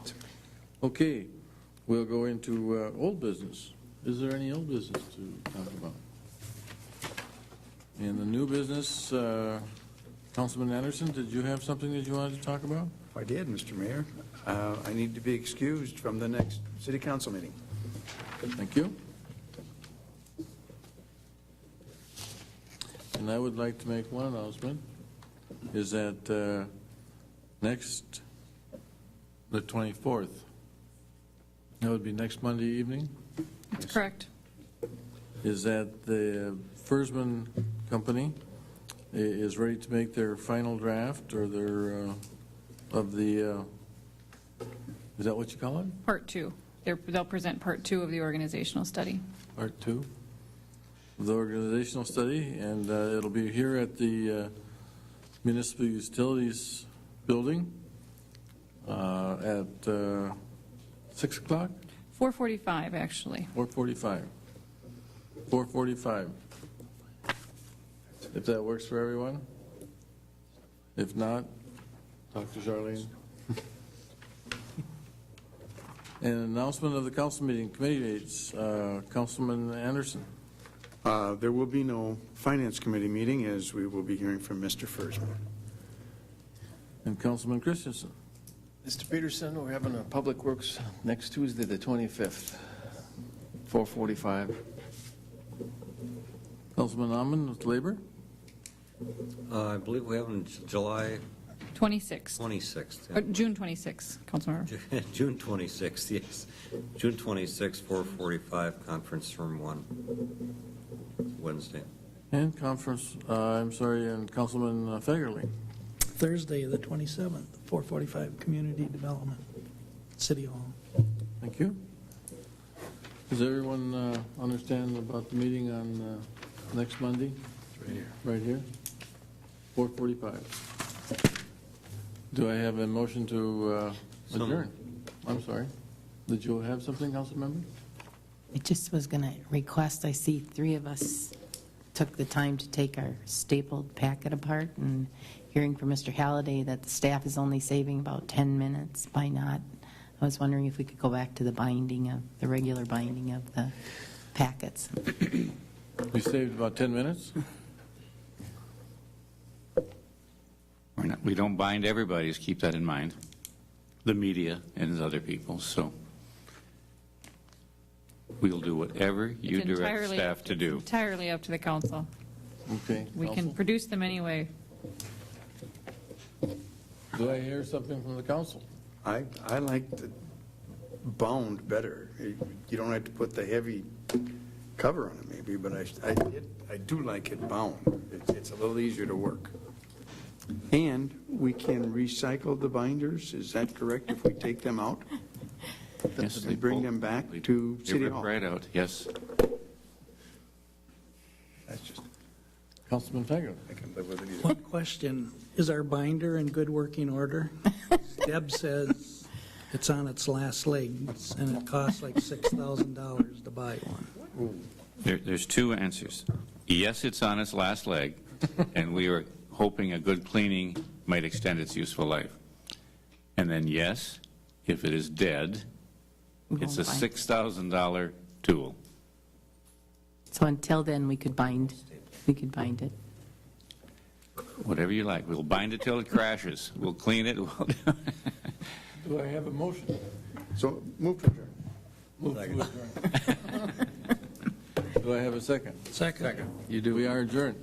it. Okay, we'll go into old business. Is there any old business to talk about? In the new business, Councilman Anderson, did you have something that you wanted to talk about? I did, Mr. Mayor. I need to be excused from the next city council meeting. Thank you. And I would like to make one announcement, is that next, the 24th, that would be next Monday evening, That's correct. is that the Fersman Company is ready to make their final draft, or their, of the, is that what you call it? Part 2. They'll present Part 2 of the organizational study. Part 2? The organizational study, and it'll be here at the Municipal Utilities Building at 6 o'clock? 4:45, actually. 4:45. 4:45. If that works for everyone? If not, talk to Charlene. An announcement of the council meeting, committee dates. Councilman Anderson. There will be no Finance Committee meeting, as we will be hearing from Mr. Fersman. And Councilman Christensen. Mr. Peterson, we're having a Public Works next Tuesday, the 25th, 4:45. Councilman Amman with Labor? I believe we have on July 26th. 26th. Or June 26th, Councilmember. June 26th, yes. June 26th, 4:45, conference room 1, Wednesday. And conference, and Councilman Fagerly. Thursday, the 27th, 4:45, Community Development, City Hall. Thank you. Does everyone understand about the meeting on next Monday? Right here. Right here? 4:45. Do I have a motion to adjourn? I'm sorry. Did you have something, council member? I just was going to request, I see 3 of us took the time to take our stapled packet apart, and hearing from Mr. Halliday that the staff is only saving about 10 minutes by not. I was wondering if we could go back to the regular binding of the packets. We saved about 10 minutes? We don't bind everybody, just keep that in mind. The media and other people, so we'll do whatever you It's direct entirely staff to do. Entirely up to the council. Okay. We can council? produce them anyway. Do I hear something from the council? I like the bound better. You don't have to put the heavy cover on it maybe, but I do like it bound. It's a little easier to work. And we can recycle the binders, is that correct, if we take them out? Yes, And bring them back to They City rip Hall? right out, yes. That's just, Councilman Fagerly. I can live with it either. One question, is our binder in good working order? Deb says it's on its last legs, and it costs like $6,000 to buy one. There's 2 answers. Yes, it's on its last leg, and we are hoping a good cleaning might extend its useful life. And then yes, if it is dead, it's a $6,000 tool. So until then, we could bind it. Whatever you like. We'll bind it till it crashes. We'll clean it. Do I have a motion? So move to adjourn. Move to adjourn. Do I have a second? Second. You do. We are adjourned.